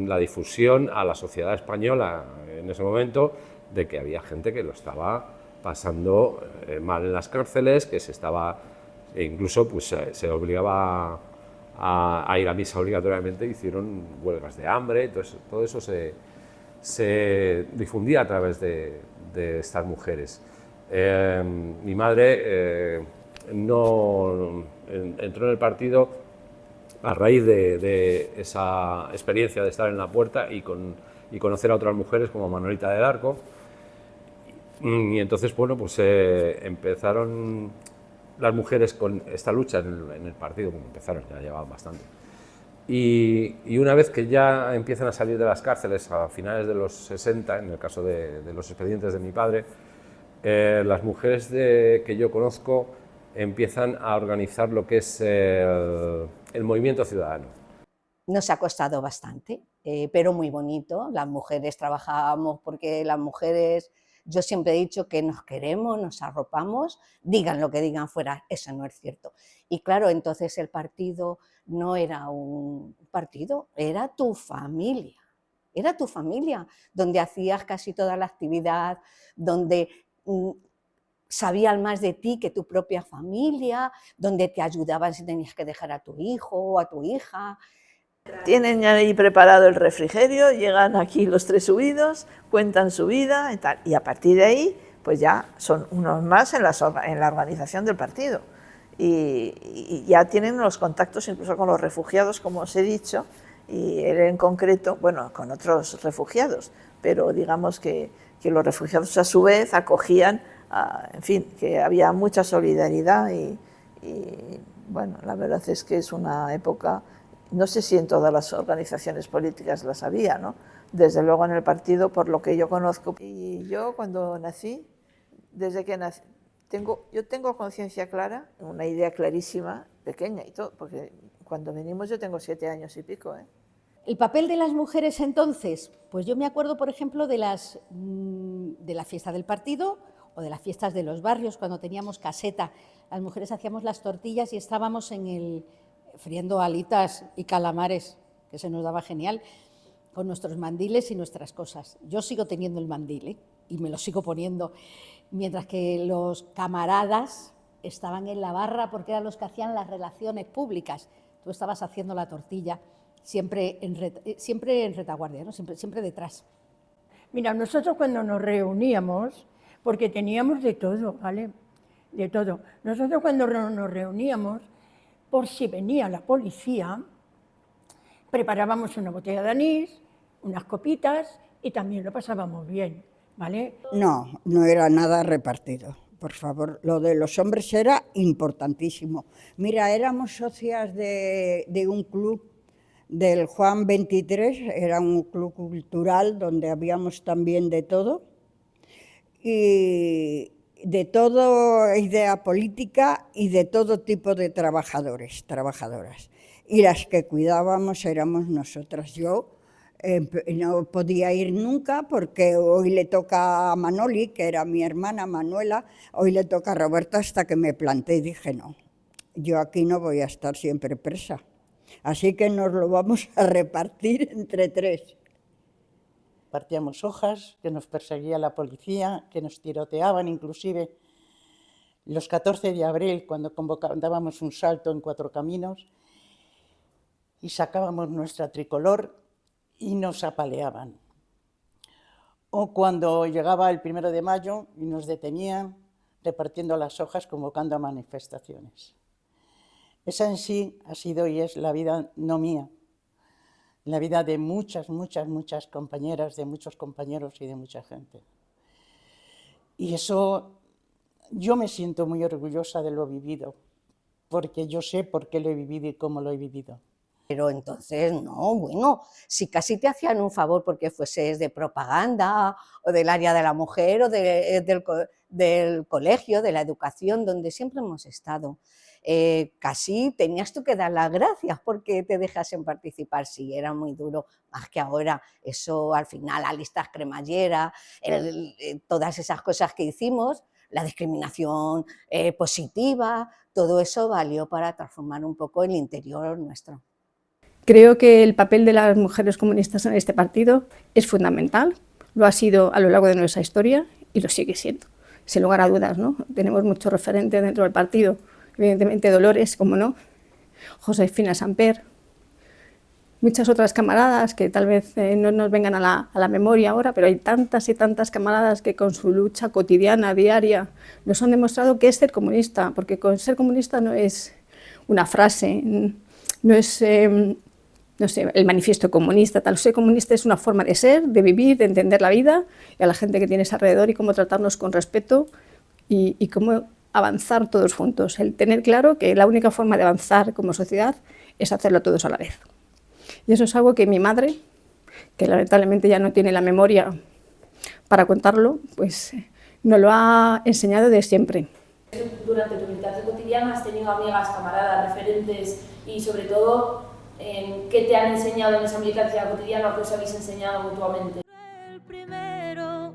Speaker 6: la difusión a la sociedad española en ese momento de que había gente que lo estaba pasando mal en las cárceles, que incluso pues, se obligaba a ir a misa obligatoriamente, hicieron huelgas de hambre, entonces todo eso se difundía a través de estas mujeres. Mi madre entró en el partido a raíz de esa experiencia de estar en la puerta y conocer a otras mujeres como Manolita del Arco. Y entonces, bueno, pues empezaron las mujeres con esta lucha en el partido, como empezaron, ya llevaban bastante. Y una vez que ya empiezan a salir de las cárceles a finales de los 60, en el caso de los expedientes de mi padre, las mujeres que yo conozco empiezan a organizar lo que es el movimiento ciudadano.
Speaker 5: Nos ha costado bastante, pero muy bonito. Las mujeres trabajábamos porque las mujeres, yo siempre he dicho que nos queremos, nos arropamos, digan lo que digan fuera, eso no es cierto. Y claro, entonces el partido no era un partido, era tu familia, donde hacías casi toda la actividad, donde sabían más de ti que tu propia familia, donde te ayudaban si tenías que dejar a tu hijo o a tu hija.
Speaker 12: Tienen ya ahí preparado el refrigerio, llegan aquí los 3 subidos, cuentan su vida y tal, y a partir de ahí pues ya son unos más en la organización del partido y ya tienen los contactos incluso con los refugiados, como os he dicho, y él en concreto, bueno, con otros refugiados, pero digamos que los refugiados a su vez acogían, en fin, que había mucha solidaridad y bueno, la verdad es que es una época. No sé si en todas las organizaciones políticas las había, ¿no? Desde luego en el partido, por lo que yo conozco. Y yo cuando nací, desde que nací, yo tengo conciencia clara, una idea clarísima, pequeña y todo, porque cuando venimos yo tengo 7 años y pico, ¿eh?
Speaker 19: El papel de las mujeres entonces, pues yo me acuerdo, por ejemplo, de la fiesta del partido o de las fiestas de los barrios, cuando teníamos caseta. Las mujeres hacíamos las tortillas y estábamos friendo alitas y calamares, que se nos daba genial, con nuestros mandiles y nuestras cosas. Yo sigo teniendo el mandil, y me lo sigo poniendo, mientras que los camaradas estaban en la barra porque eran los que hacían las relaciones públicas. Tú estabas haciendo la tortilla siempre en retaguardia, ¿no? Siempre detrás.
Speaker 18: Mira, nosotros cuando nos reuníamos, porque teníamos de todo, ¿vale? De todo. Nosotros cuando nos reuníamos, por si venía la policía, preparábamos una botella de anís, unas copitas y también lo pasábamos bien, ¿vale?
Speaker 3: No, no era nada repartido. Por favor, lo de los hombres era importantísimo. Mira, éramos socias de un club del Juan 23, era un club cultural donde habíamos también de todo, y de toda idea política y de todo tipo de trabajadores, trabajadoras. Y las que cuidábamos éramos nosotras. Yo no podía ir nunca porque hoy le toca a Manoli, que era mi hermana Manuela, hoy le toca a Roberta, hasta que me planté y dije no, yo aquí no voy a estar siempre presa, así que nos lo vamos a repartir entre tres.
Speaker 8: Partíamos hojas, que nos perseguía la policía, que nos tiroteaban inclusive. Los 14 de abril, cuando dábamos un salto en Cuatro Caminos y sacábamos nuestra tricolor y nos apaleaban. O cuando llegaba el 1 de mayo y nos detenían repartiendo las hojas, convocando a manifestaciones. Esa en sí ha sido y es la vida no mía, la vida de muchas compañeras, de muchos compañeros y de mucha gente. Y eso, yo me siento muy orgullosa de lo vivido, porque yo sé por qué lo he vivido y cómo lo he vivido.
Speaker 5: Pero entonces, no, bueno, si casi te hacían un favor porque fueses de propaganda o del área de la mujer o del colegio, de la educación, donde siempre hemos estado. Casi tenías tú que dar las gracias porque te dejasen participar, sí, era muy duro, más que ahora, eso al final, las listas cremalleras, todas esas cosas que hicimos, la discriminación positiva, todo eso valió para transformar un poco el interior nuestro.
Speaker 4: Creo que el papel de las mujeres comunistas en este partido es fundamental, lo ha sido a lo largo de nuestra historia y lo sigue siendo, sin lugar a dudas, ¿no? Tenemos muchos referentes dentro del partido, evidentemente Dolores, como no, Josefina Samper, muchas otras camaradas que tal vez no nos vengan a la memoria ahora, pero hay tantas y tantas camaradas que con su lucha cotidiana, diaria, nos han demostrado que es ser comunista, porque con ser comunista no es una frase, no es no sé, el manifiesto comunista, tal. Ser comunista es una forma de ser, de vivir, de entender la vida y a la gente que tienes alrededor y cómo tratarnos con respeto y cómo avanzar todos juntos. El tener claro que la única forma de avanzar como sociedad es hacerlo todos a la vez. Y eso es algo que mi madre, que lamentablemente ya no tiene la memoria para contarlo, pues nos lo ha enseñado de siempre.
Speaker 2: Durante tu militancia cotidiana has tenido amigas, camaradas, referentes y sobre todo ¿qué te han enseñado en esa militancia cotidiana o qué os habéis enseñado mutuamente?
Speaker 1: El primero,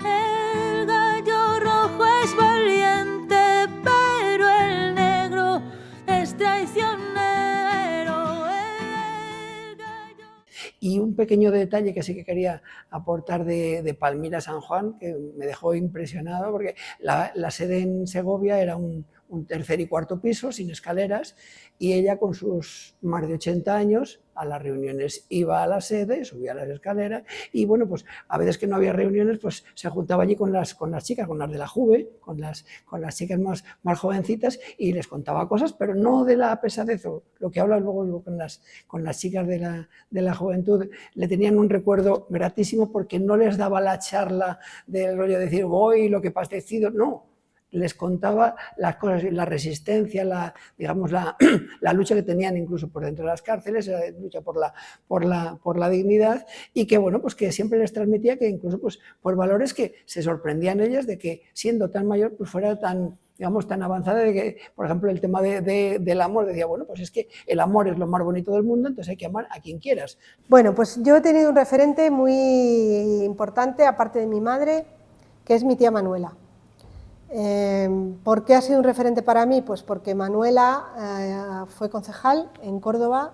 Speaker 1: el gallo rojo es valiente, pero el negro es traicionero.
Speaker 11: Y un pequeño detalle que sí que quería aportar de Palmira San Juan, que me dejó impresionado, porque la sede en Segovia era un tercer y cuarto piso, sin escaleras, y ella con sus más de 80 años a las reuniones iba a la sede, subía las escaleras, y bueno, pues a veces que no había reuniones, pues se juntaba allí con las chicas, con las de la Juve, con las chicas más jovencitas, y les contaba cosas, pero no de la pesadez, o lo que habla luego con las chicas de la juventud, le tenían un recuerdo gratísimo porque no les daba la charla del rollo de decir voy, lo que padecido, no. Les contaba las cosas, la resistencia, la lucha que tenían incluso por dentro de las cárceles, la lucha por la dignidad, y que bueno, pues que siempre les transmitía que incluso pues por valores que se sorprendían ellas de que siendo tan mayor pues fuera tan avanzada, de que, por ejemplo, el tema del amor, decía, bueno, pues es que el amor es lo más bonito del mundo, entonces hay que amar a quien quieras.
Speaker 13: Bueno, pues yo he tenido un referente muy importante, aparte de mi madre, que es mi tía Manuela. ¿Por qué ha sido un referente para mí? Pues porque Manuela fue concejal en Córdoba,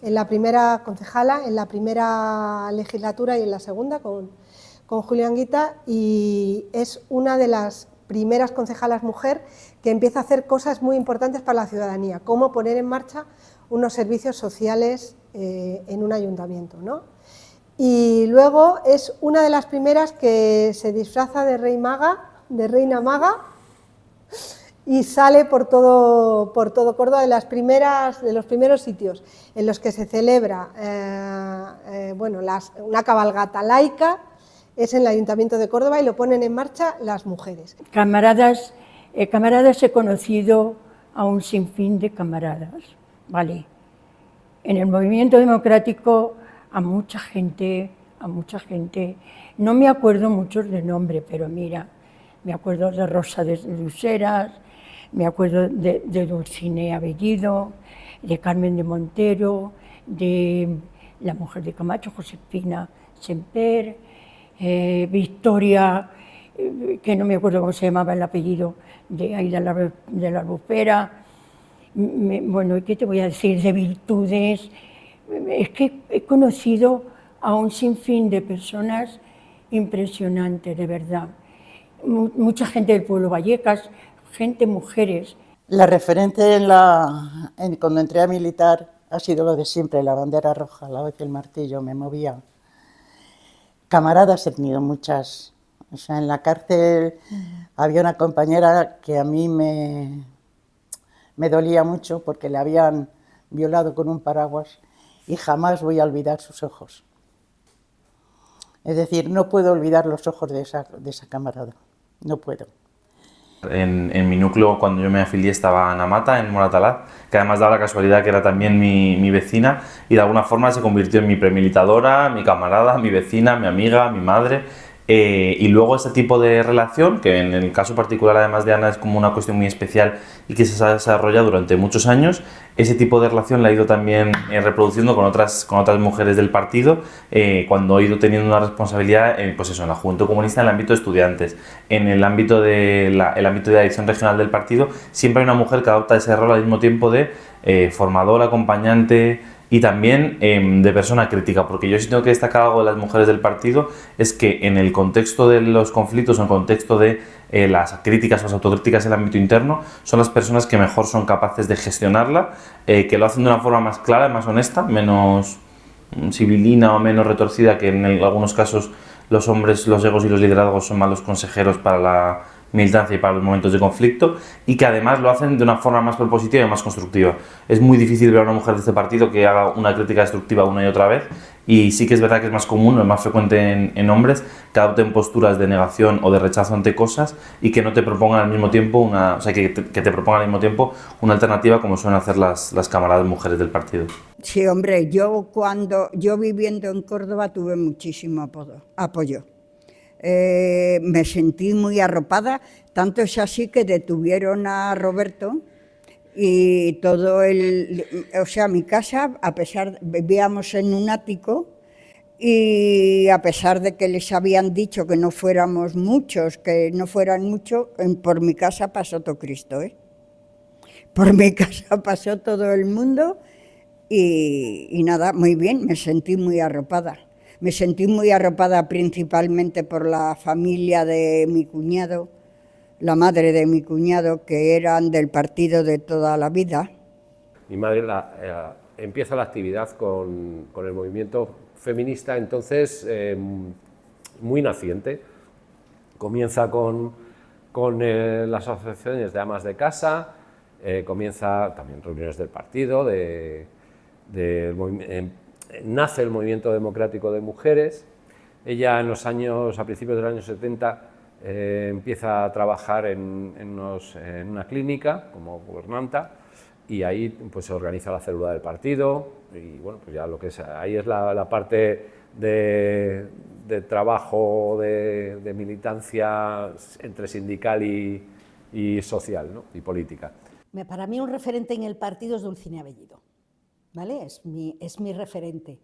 Speaker 13: en la primera concejala, en la primera legislatura y en la segunda con Julián Guita, y es una de las primeras concejalas mujer que empieza a hacer cosas muy importantes para la ciudadanía, como poner en marcha unos servicios sociales en un ayuntamiento, ¿no? Y luego es una de las primeras que se disfraza de reina maga, y sale por todo Córdoba, de los primeros sitios en los que se celebra una cabalgata laica, es en el Ayuntamiento de Córdoba, y lo ponen en marcha las mujeres.
Speaker 18: Camaradas he conocido a un sinfín de camaradas, ¿vale? En el movimiento democrático a mucha gente, no me acuerdo muchos de nombre, pero mira, me acuerdo de Rosa de Luceras, me acuerdo de Dulcinea Bellido, de Carmen de Montero, de la mujer de Camacho, Josefina Semper, Victoria, que no me acuerdo cómo se llamaba el apellido, de Aida de la Albufera. Bueno, ¿qué te voy a decir? De Virtudes. Es que he conocido a un sinfín de personas impresionantes, de verdad. Mucha gente del pueblo Vallecas, mujeres.
Speaker 8: La referente cuando entré a militar ha sido lo de siempre, la bandera roja, la hoz y el martillo, me movía. Camaradas he tenido muchas. O sea, en la cárcel había una compañera que a mí me dolía mucho porque le habían violado con un paraguas y jamás voy a olvidar sus ojos. Es decir, no puedo olvidar los ojos de esa camarada, no puedo.
Speaker 14: En mi núcleo, cuando yo me afilié, estaba Ana Mata, en Moratalaz, que además daba la casualidad que era también mi vecina, y de alguna forma se convirtió en mi premilitadora, mi camarada, mi vecina, mi amiga, mi madre. Y luego este tipo de relación, que en el caso particular además de Ana es como una cuestión muy especial y que se ha desarrollado durante muchos años, ese tipo de relación la he ido también reproduciendo con otras mujeres del partido, cuando he ido teniendo una responsabilidad pues eso, en la Juventud Comunista, en el ámbito de estudiantes, en el ámbito de la dirección regional del partido. Siempre hay una mujer que adopta ese rol al mismo tiempo de formadora, acompañante y también de persona crítica, porque yo sí tengo que destacar algo de las mujeres del partido, es que en el contexto de los conflictos, en el contexto de las críticas o las autocríticas en el ámbito interno, son las personas que mejor son capaces de gestionarla, que lo hacen de una forma más clara, más honesta, menos sibilina o menos retorcida, que en algunos casos los hombres, los egos y los liderazgos son malos consejeros para la militancia y para los momentos de conflicto, y que además lo hacen de una forma más propositiva y más constructiva. Es muy difícil ver a una mujer de este partido que haga una crítica destructiva una y otra vez, y sí que es verdad que es más común, es más frecuente en hombres, que adopten posturas de negación o de rechazo ante cosas y que no te propongan al mismo tiempo que te propongan al mismo tiempo una alternativa, como suelen hacer las camaradas mujeres del partido.
Speaker 3: Sí, hombre, yo viviendo en Córdoba tuve muchísimo apoyo. Me sentí muy arropada, tanto es así que detuvieron a Roberto y mi casa, vivíamos en un ático, y a pesar de que les habían dicho que no fuéramos muchos, por mi casa pasó todo Cristo, Por mi casa pasó todo el mundo y nada, muy bien, me sentí muy arropada. Me sentí muy arropada principalmente por la familia de mi cuñado, la madre de mi cuñado, que eran del partido de toda la vida.
Speaker 6: Mi madre empieza la actividad con el movimiento feminista, entonces muy naciente. Comienza con las asociaciones de amas de casa, comienza también reuniones del partido, nace el movimiento democrático de mujeres. Ella a principios de los años 70 empieza a trabajar en una clínica como gobernanta, y ahí pues se organiza la célula del partido, y bueno, pues ya ahí es la parte de trabajo, de militancia entre sindical y social, ¿no? Y política.
Speaker 19: Para mí un referente en el partido es Dulcinea Bellido, ¿vale? Es mi referente,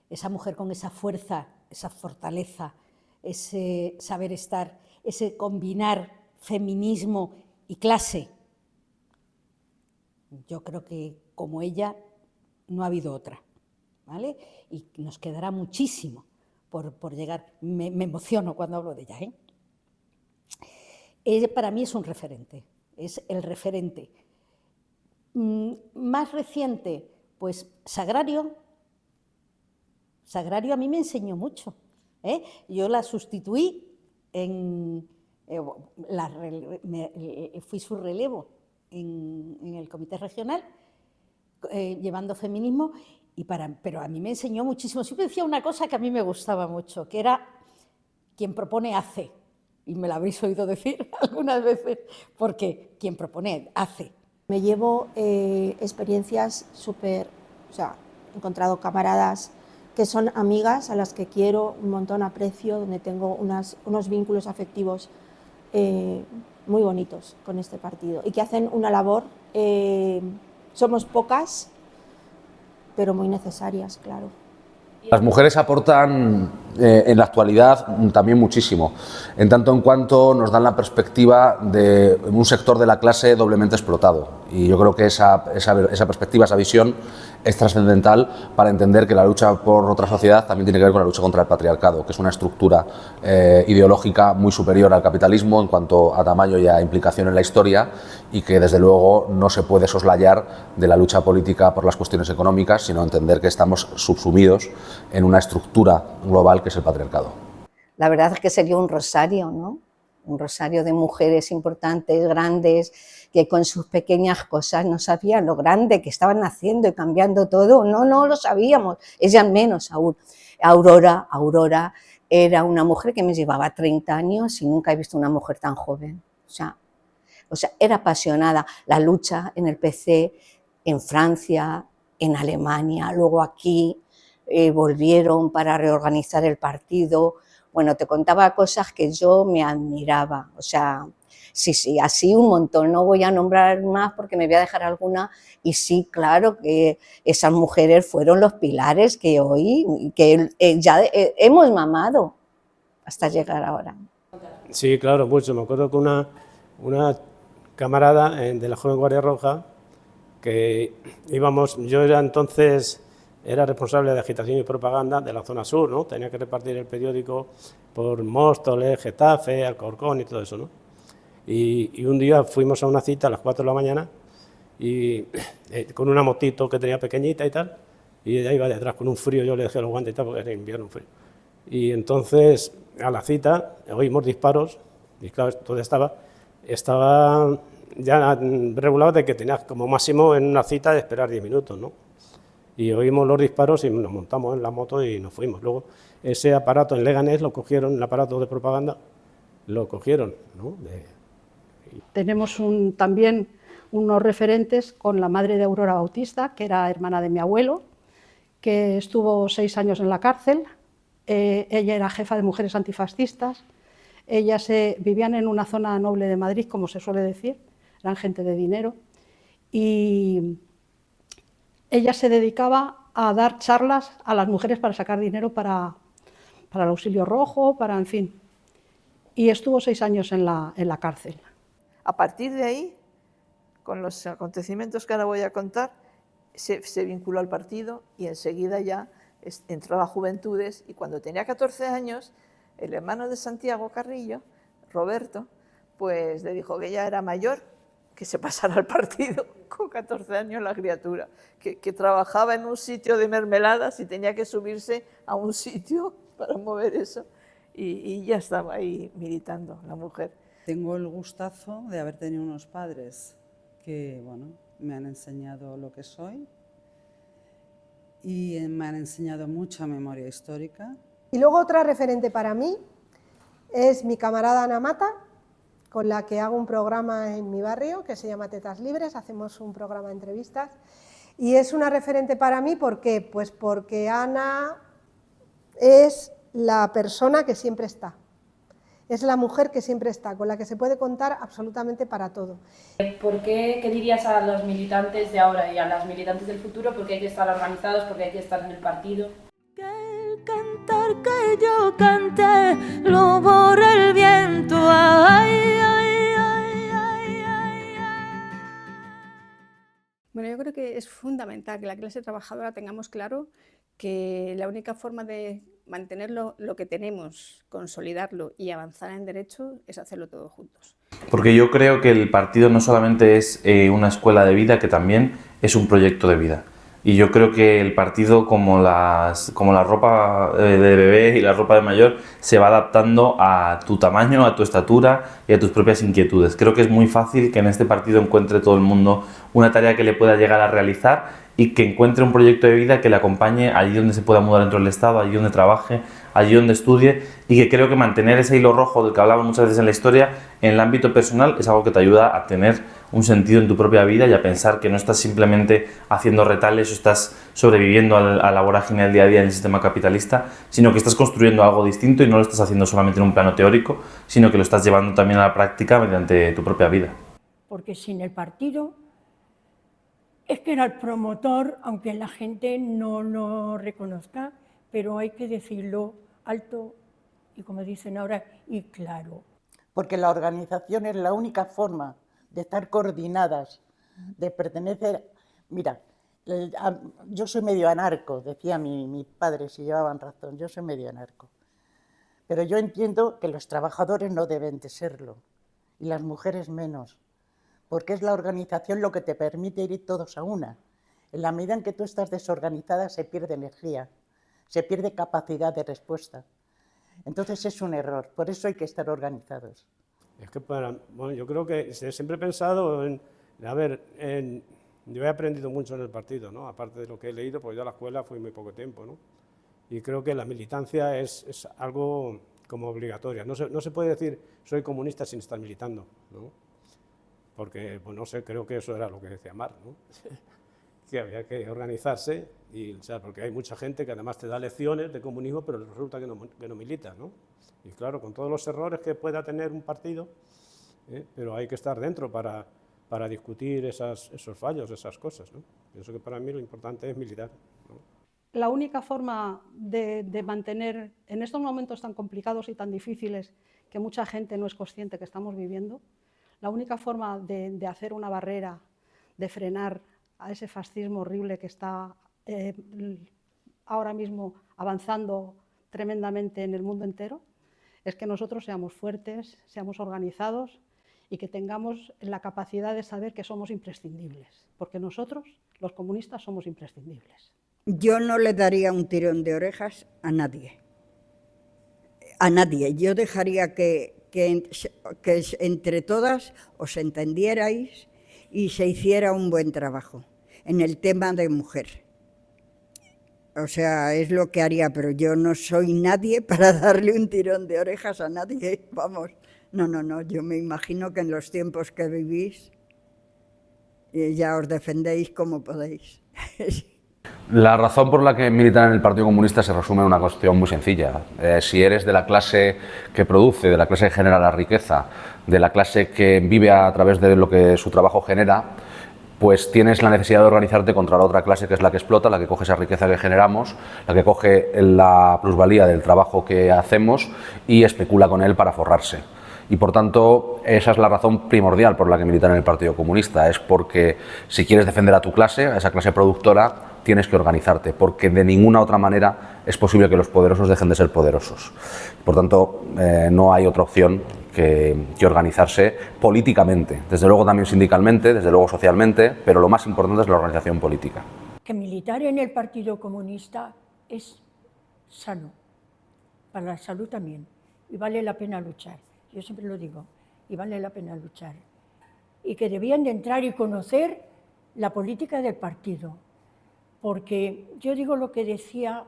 Speaker 19: esa mujer con esa fuerza, esa fortaleza, ese saber estar, ese combinar feminismo y clase. Yo creo que como ella no ha habido otra, ¿vale? Y nos quedará muchísimo por llegar. Me emociono cuando hablo de ella, para mí es un referente, es el referente. Más reciente, pues Sagrario. Sagrario a mí me enseñó mucho. Yo la sustituí fui su relevo en el comité regional, llevando feminismo, pero a mí me enseñó muchísimo. Siempre decía una cosa que a mí me gustaba mucho, que era: quien propone hace. Y me la habréis oído decir algunas veces, porque quien propone hace.
Speaker 17: Me llevo experiencias súper, o sea, he encontrado camaradas que son amigas, a las que quiero un montón, aprecio, donde tengo unos vínculos afectivos muy bonitos con este partido y que hacen una labor, somos pocas, pero muy necesarias, claro.
Speaker 7: Las mujeres aportan en la actualidad también muchísimo, en tanto en cuanto nos dan la perspectiva de un sector de la clase doblemente explotado. Y yo creo que esa perspectiva, esa visión es trascendental para entender que la lucha por otra sociedad también tiene que ver con la lucha contra el patriarcado, que es una estructura ideológica muy superior al capitalismo en cuanto a tamaño y a implicación en la historia, y que desde luego no se puede soslayar de la lucha política por las cuestiones económicas, sino entender que estamos subsumidos en una estructura global que es el patriarcado.
Speaker 5: La verdad es que sería un rosario, ¿no? Un rosario de mujeres importantes, grandes, que con sus pequeñas cosas no sabían lo grande que estaban haciendo y cambiando todo. No lo sabíamos, ellas menos aún. Aurora era una mujer que me llevaba 30 años y nunca he visto una mujer tan joven. O sea, era apasionada. La lucha en el PC, en Francia, en Alemania, luego aquí, volvieron para reorganizar el partido. Bueno, te contaba cosas que yo me admiraba, o sea, sí, así un montón, no voy a nombrar más porque me voy a dejar alguna, y sí, claro que esas mujeres fueron los pilares que hoy, ya hemos mamado hasta llegar ahora.
Speaker 9: Sí, claro, mucho. Me acuerdo que una camarada de la Joven Guardia Roja, que íbamos, yo era responsable de agitación y propaganda de la zona sur, ¿no? Tenía que repartir el periódico por Móstoles, Getafe, Alcorcón y todo eso, ¿no? Y un día fuimos a una cita a las 4 de la mañana y con una motito que tenía pequeñita y tal, y ella iba detrás con un frío, yo le dejé los guantes y tal porque era invierno, frío. Y entonces a la cita oímos disparos y claro, todo estaba ya regulado de que tenías como máximo en una cita de esperar 10 minutos, ¿no? Y oímos los disparos y nos montamos en la moto y nos fuimos. Luego ese aparato en Leganés lo cogieron, el aparato de propaganda, lo cogieron, ¿no?
Speaker 10: Tenemos también unos referentes con la madre de Aurora Bautista, que era hermana de mi abuelo, que estuvo 6 años en la cárcel. Ella era jefa de mujeres antifascistas. Ellas vivían en una zona noble de Madrid, como se suele decir, eran gente de dinero, y ella se dedicaba a dar charlas a las mujeres para sacar dinero para el Auxilio Rojo, en fin. Y estuvo 6 años en la cárcel.
Speaker 12: A partir de ahí, con los acontecimientos que ahora voy a contar, se vinculó al partido y enseguida ya entró a Juventudes, y cuando tenía 14 años, el hermano de Santiago Carrillo, Roberto, pues le dijo que ya era mayor, que se pasara al partido. Con 14 años la criatura, que trabajaba en un sitio de mermeladas y tenía que subirse a un sitio para mover eso, y ya estaba ahí militando la mujer.
Speaker 15: Tengo el gustazo de haber tenido unos padres que, bueno, me han enseñado lo que soy y me han enseñado mucha memoria histórica.
Speaker 13: Y luego otra referente para mí es mi camarada Ana Mata, con la que hago un programa en mi barrio que se llama Tetas Libres, hacemos un programa de entrevistas, y es una referente para mí. ¿Por qué? Pues porque Ana es la persona que siempre está, es la mujer que siempre está, con la que se puede contar absolutamente para todo.
Speaker 2: ¿Por qué dirías a los militantes de ahora y a las militantes del futuro? Porque hay que estar organizados, porque hay que estar en el partido.
Speaker 1: Cantar que yo canté, lo borra el viento. Ay, ay, ay, ay, ay, ay.
Speaker 4: Bueno, yo creo que es fundamental que la clase trabajadora tengamos claro que la única forma de mantener lo que tenemos, consolidarlo y avanzar en derecho es hacerlo todos juntos.
Speaker 14: Porque yo creo que el partido no solamente es una escuela de vida, que también es un proyecto de vida. Y yo creo que el partido, como la ropa de bebé y la ropa de mayor, se va adaptando a tu tamaño, a tu estatura y a tus propias inquietudes. Creo que es muy fácil que en este partido encuentre todo el mundo una tarea que le pueda llegar a realizar y que encuentre un proyecto de vida que le acompañe allí donde se pueda mudar dentro del Estado, allí donde trabaje, allí donde estudie, y que creo que mantener ese hilo rojo del que hablamos muchas veces en la historia en el ámbito personal es algo que te ayuda a tener un sentido en tu propia vida y a pensar que no estás simplemente haciendo retales o estás sobreviviendo a la vorágine del día a día en el sistema capitalista, sino que estás construyendo algo distinto y no lo estás haciendo solamente en un plano teórico, sino que lo estás llevando también a la práctica mediante tu propia vida.
Speaker 18: Porque sin el partido es que era el promotor, aunque la gente no lo reconozca, pero hay que decirlo alto y, como dicen ahora, y claro.
Speaker 8: Porque la organización es la única forma de estar coordinadas, de pertenecer. Mira, yo soy medio anarco, decía mi padre, si llevaban razón, yo soy medio anarco. Pero yo entiendo que los trabajadores no deben de serlo, y las mujeres menos, porque es la organización lo que te permite ir todos a una. En la medida en que tú estás desorganizada se pierde energía, se pierde capacidad de respuesta. Entonces es un error, por eso hay que estar organizados.
Speaker 9: Es que yo creo que siempre he pensado yo he aprendido mucho en el partido, ¿no? Aparte de lo que he leído, porque yo a la escuela fui muy poco tiempo, ¿no? Y creo que la militancia es algo como obligatoria. No se puede decir soy comunista sin estar militando, ¿no? Porque, pues no sé, creo que eso era lo que decía Marx, ¿no? Que había que organizarse, porque hay mucha gente que además te da lecciones de comunismo, pero resulta que no milita, ¿no? Y claro, con todos los errores que pueda tener un partido, pero hay que estar dentro para discutir esos fallos, esas cosas, ¿no? Pienso que para mí lo importante es militar, ¿no?
Speaker 10: La única forma de mantener, en estos momentos tan complicados y tan difíciles que mucha gente no es consciente que estamos viviendo, la única forma de hacer una barrera, de frenar a ese fascismo horrible que está ahora mismo avanzando tremendamente en el mundo entero, es que nosotros seamos fuertes, seamos organizados y que tengamos la capacidad de saber que somos imprescindibles, porque nosotros, los comunistas, somos imprescindibles.
Speaker 3: Yo no le daría un tirón de orejas a nadie. A nadie. Yo dejaría que entre todas os entendierais y se hiciera un buen trabajo en el tema de mujer. O sea, es lo que haría, pero yo no soy nadie para darle un tirón de orejas a nadie, vamos. No, yo me imagino que en los tiempos que vivís ya os defendéis como podéis.
Speaker 7: La razón por la que militar en el Partido Comunista se resume en una cuestión muy sencilla. Si eres de la clase que produce, de la clase que genera la riqueza, de la clase que vive a través de lo que su trabajo genera, pues tienes la necesidad de organizarte contra la otra clase, que es la que explota, la que coge esa riqueza que generamos, la que coge la plusvalía del trabajo que hacemos y especula con él para forrarse. Y por tanto, esa es la razón primordial por la que militar en el Partido Comunista, es porque si quieres defender a tu clase, a esa clase productora, tienes que organizarte, porque de ninguna otra manera es posible que los poderosos dejen de ser poderosos. Por tanto, no hay otra opción que organizarse políticamente, desde luego también sindicalmente, desde luego socialmente, pero lo más importante es la organización política.
Speaker 18: Que militar en el Partido Comunista es sano, para la salud también, y vale la pena luchar, yo siempre lo digo, y vale la pena luchar. Y que debían de entrar y conocer la política del partido, porque yo digo lo que decía,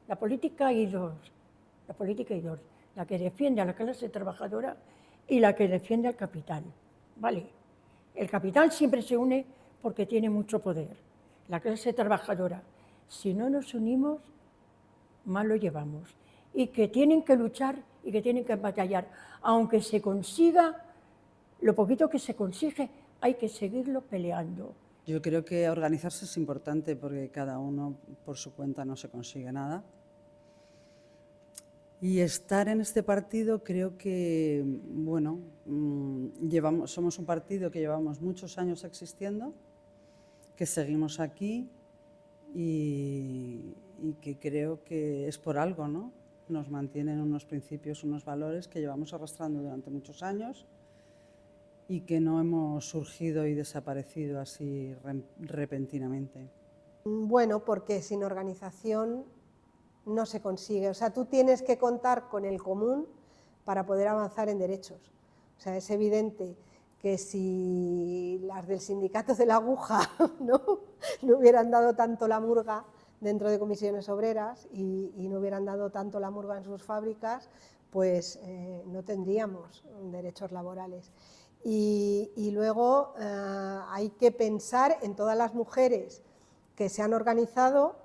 Speaker 18: la política hay dos, la que defiende a la clase trabajadora y la que defiende al capital, ¿vale? El capital siempre se une porque tiene mucho poder. La clase trabajadora, si no nos unimos, mal lo llevamos. Y que tienen que luchar y que tienen que batallar. Aunque se consiga, lo poquito que se consigue, hay que seguirlo peleando.
Speaker 15: Yo creo que organizarse es importante porque cada uno por su cuenta no se consigue nada. Y estar en este partido creo que, bueno, somos un partido que llevamos muchos años existiendo, que seguimos aquí y que creo que es por algo, ¿no? Nos mantienen unos principios, unos valores que llevamos arrastrando durante muchos años y que no hemos surgido y desaparecido así repentinamente.
Speaker 13: Bueno, porque sin organización no se consigue. O sea, tú tienes que contar con el común para poder avanzar en derechos. O sea, es evidente que si las del sindicato de la aguja no hubieran dado tanto la murga dentro de comisiones obreras y no hubieran dado tanto la murga en sus fábricas, pues no tendríamos derechos laborales. Y luego hay que pensar en todas las mujeres que se han organizado.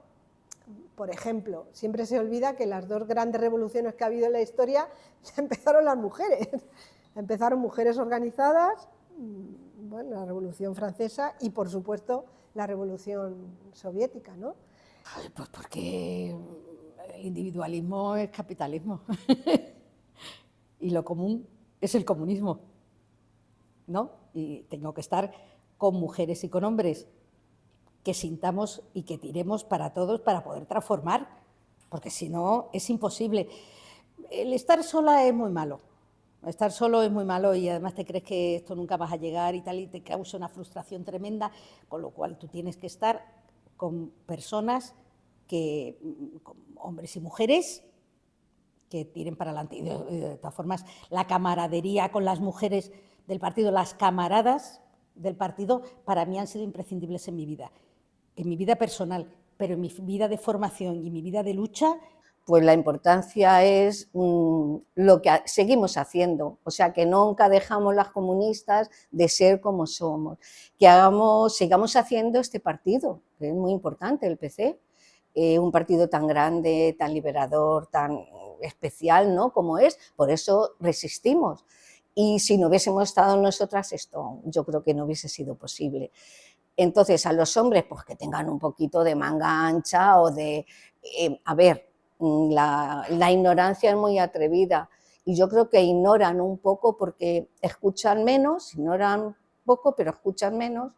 Speaker 13: Por ejemplo, siempre se olvida que las dos grandes revoluciones que ha habido en la historia ya empezaron las mujeres. Empezaron mujeres organizadas, bueno, la Revolución Francesa y, por supuesto, la Revolución Soviética, ¿no?
Speaker 19: Pues porque el individualismo es capitalismo y lo común es el comunismo, ¿no? Y tengo que estar con mujeres y con hombres que sintamos y que tiremos para todos para poder transformar, porque si no es imposible. El estar sola es muy malo. Estar solo es muy malo y además te crees que esto nunca vas a llegar y tal, y te causa una frustración tremenda, con lo cual tú tienes que estar con personas, con hombres y mujeres, que tiren para adelante. Y de todas formas, la camaradería con las mujeres del partido, las camaradas del partido, para mí han sido imprescindibles en mi vida personal, pero en mi vida de formación y en mi vida de lucha.
Speaker 5: Pues la importancia es lo que seguimos haciendo, o sea, que nunca dejamos las comunistas de ser como somos, que sigamos haciendo este partido, que es muy importante, el PC, un partido tan grande, tan liberador, tan especial, ¿no?, como es, por eso resistimos. Y si no hubiésemos estado nosotras, esto yo creo que no hubiese sido posible. Entonces, a los hombres, pues que tengan un poquito de manga ancha o de, a ver, la ignorancia es muy atrevida y yo creo que ignoran un poco porque escuchan menos, ignoran poco pero escuchan menos,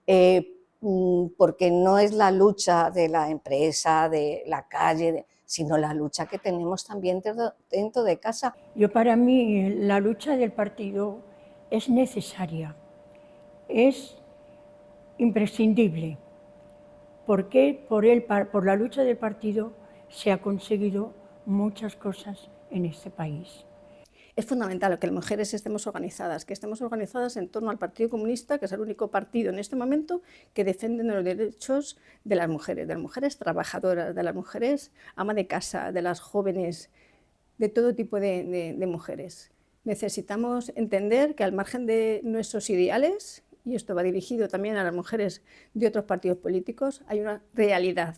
Speaker 5: porque no es la lucha de la empresa, de la calle, sino la lucha que tenemos también dentro de casa.
Speaker 18: Para mí la lucha del partido es necesaria, es imprescindible. ¿Por qué? Por la lucha del partido se ha conseguido muchas cosas en este país.
Speaker 4: Es fundamental que las mujeres estemos organizadas, en torno al Partido Comunista, que es el único partido en este momento que defiende los derechos de las mujeres trabajadoras, de las mujeres ama de casa, de las jóvenes, de todo tipo de mujeres. Necesitamos entender que al margen de nuestros ideales, y esto va dirigido también a las mujeres de otros partidos políticos, hay una realidad,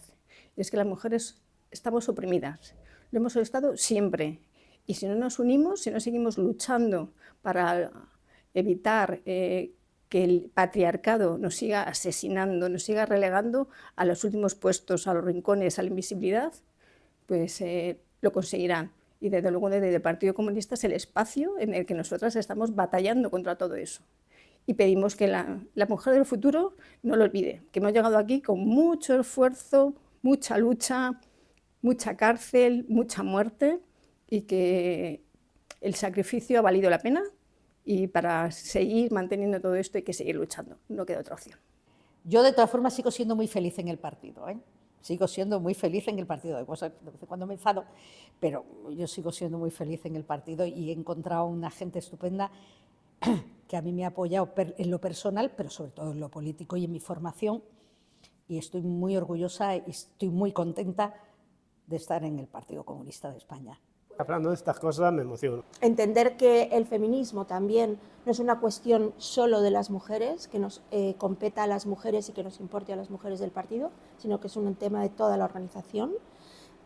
Speaker 4: y es que las mujeres estamos oprimidas, lo hemos estado siempre, y si no nos unimos, si no seguimos luchando para evitar que el patriarcado nos siga asesinando, nos siga relegando a los últimos puestos, a los rincones, a la invisibilidad, pues lo conseguirán. Y desde luego desde el Partido Comunista es el espacio en el que nosotras estamos batallando contra todo eso. Y pedimos que la mujer del futuro no lo olvide, que hemos llegado aquí con mucho esfuerzo, mucha lucha, mucha cárcel, mucha muerte, y que el sacrificio ha valido la pena, y para seguir manteniendo todo esto hay que seguir luchando, no queda otra opción.
Speaker 19: Yo de todas formas sigo siendo muy feliz en el partido, ¿eh? Sigo siendo muy feliz en el partido, de vez en cuando me enfado, pero yo sigo siendo muy feliz en el partido y he encontrado una gente estupenda que a mí me ha apoyado en lo personal, pero sobre todo en lo político y en mi formación, y estoy muy orgullosa y estoy muy contenta de estar en el Partido Comunista de España.
Speaker 9: Hablando de estas cosas me emociono.
Speaker 17: Entender que el feminismo también no es una cuestión solo de las mujeres, que nos competa a las mujeres y que nos importe a las mujeres del partido, sino que es un tema de toda la organización.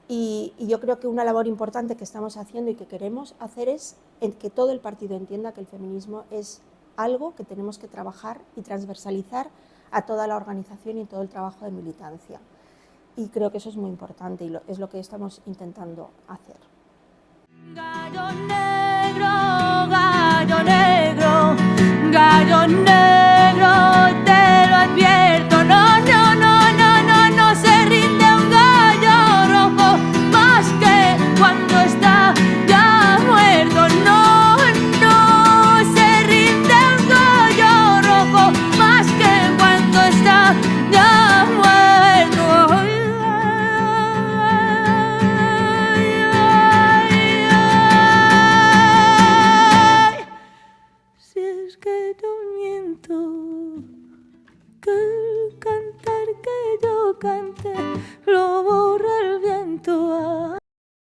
Speaker 17: Y yo creo que una labor importante que estamos haciendo y que queremos hacer es que todo el partido entienda que el feminismo es algo que tenemos que trabajar y transversalizar a toda la organización y todo el trabajo de militancia. Y creo que eso es muy importante y es lo que estamos intentando hacer.
Speaker 1: Gallo negro, gallo negro, gallo negro, te lo advierto, no, no, no, no, no, no se rinde un gallo rojo más que cuando está ya muerto, no, no se rinde un gallo. yo miento, que el cantar que yo cante lo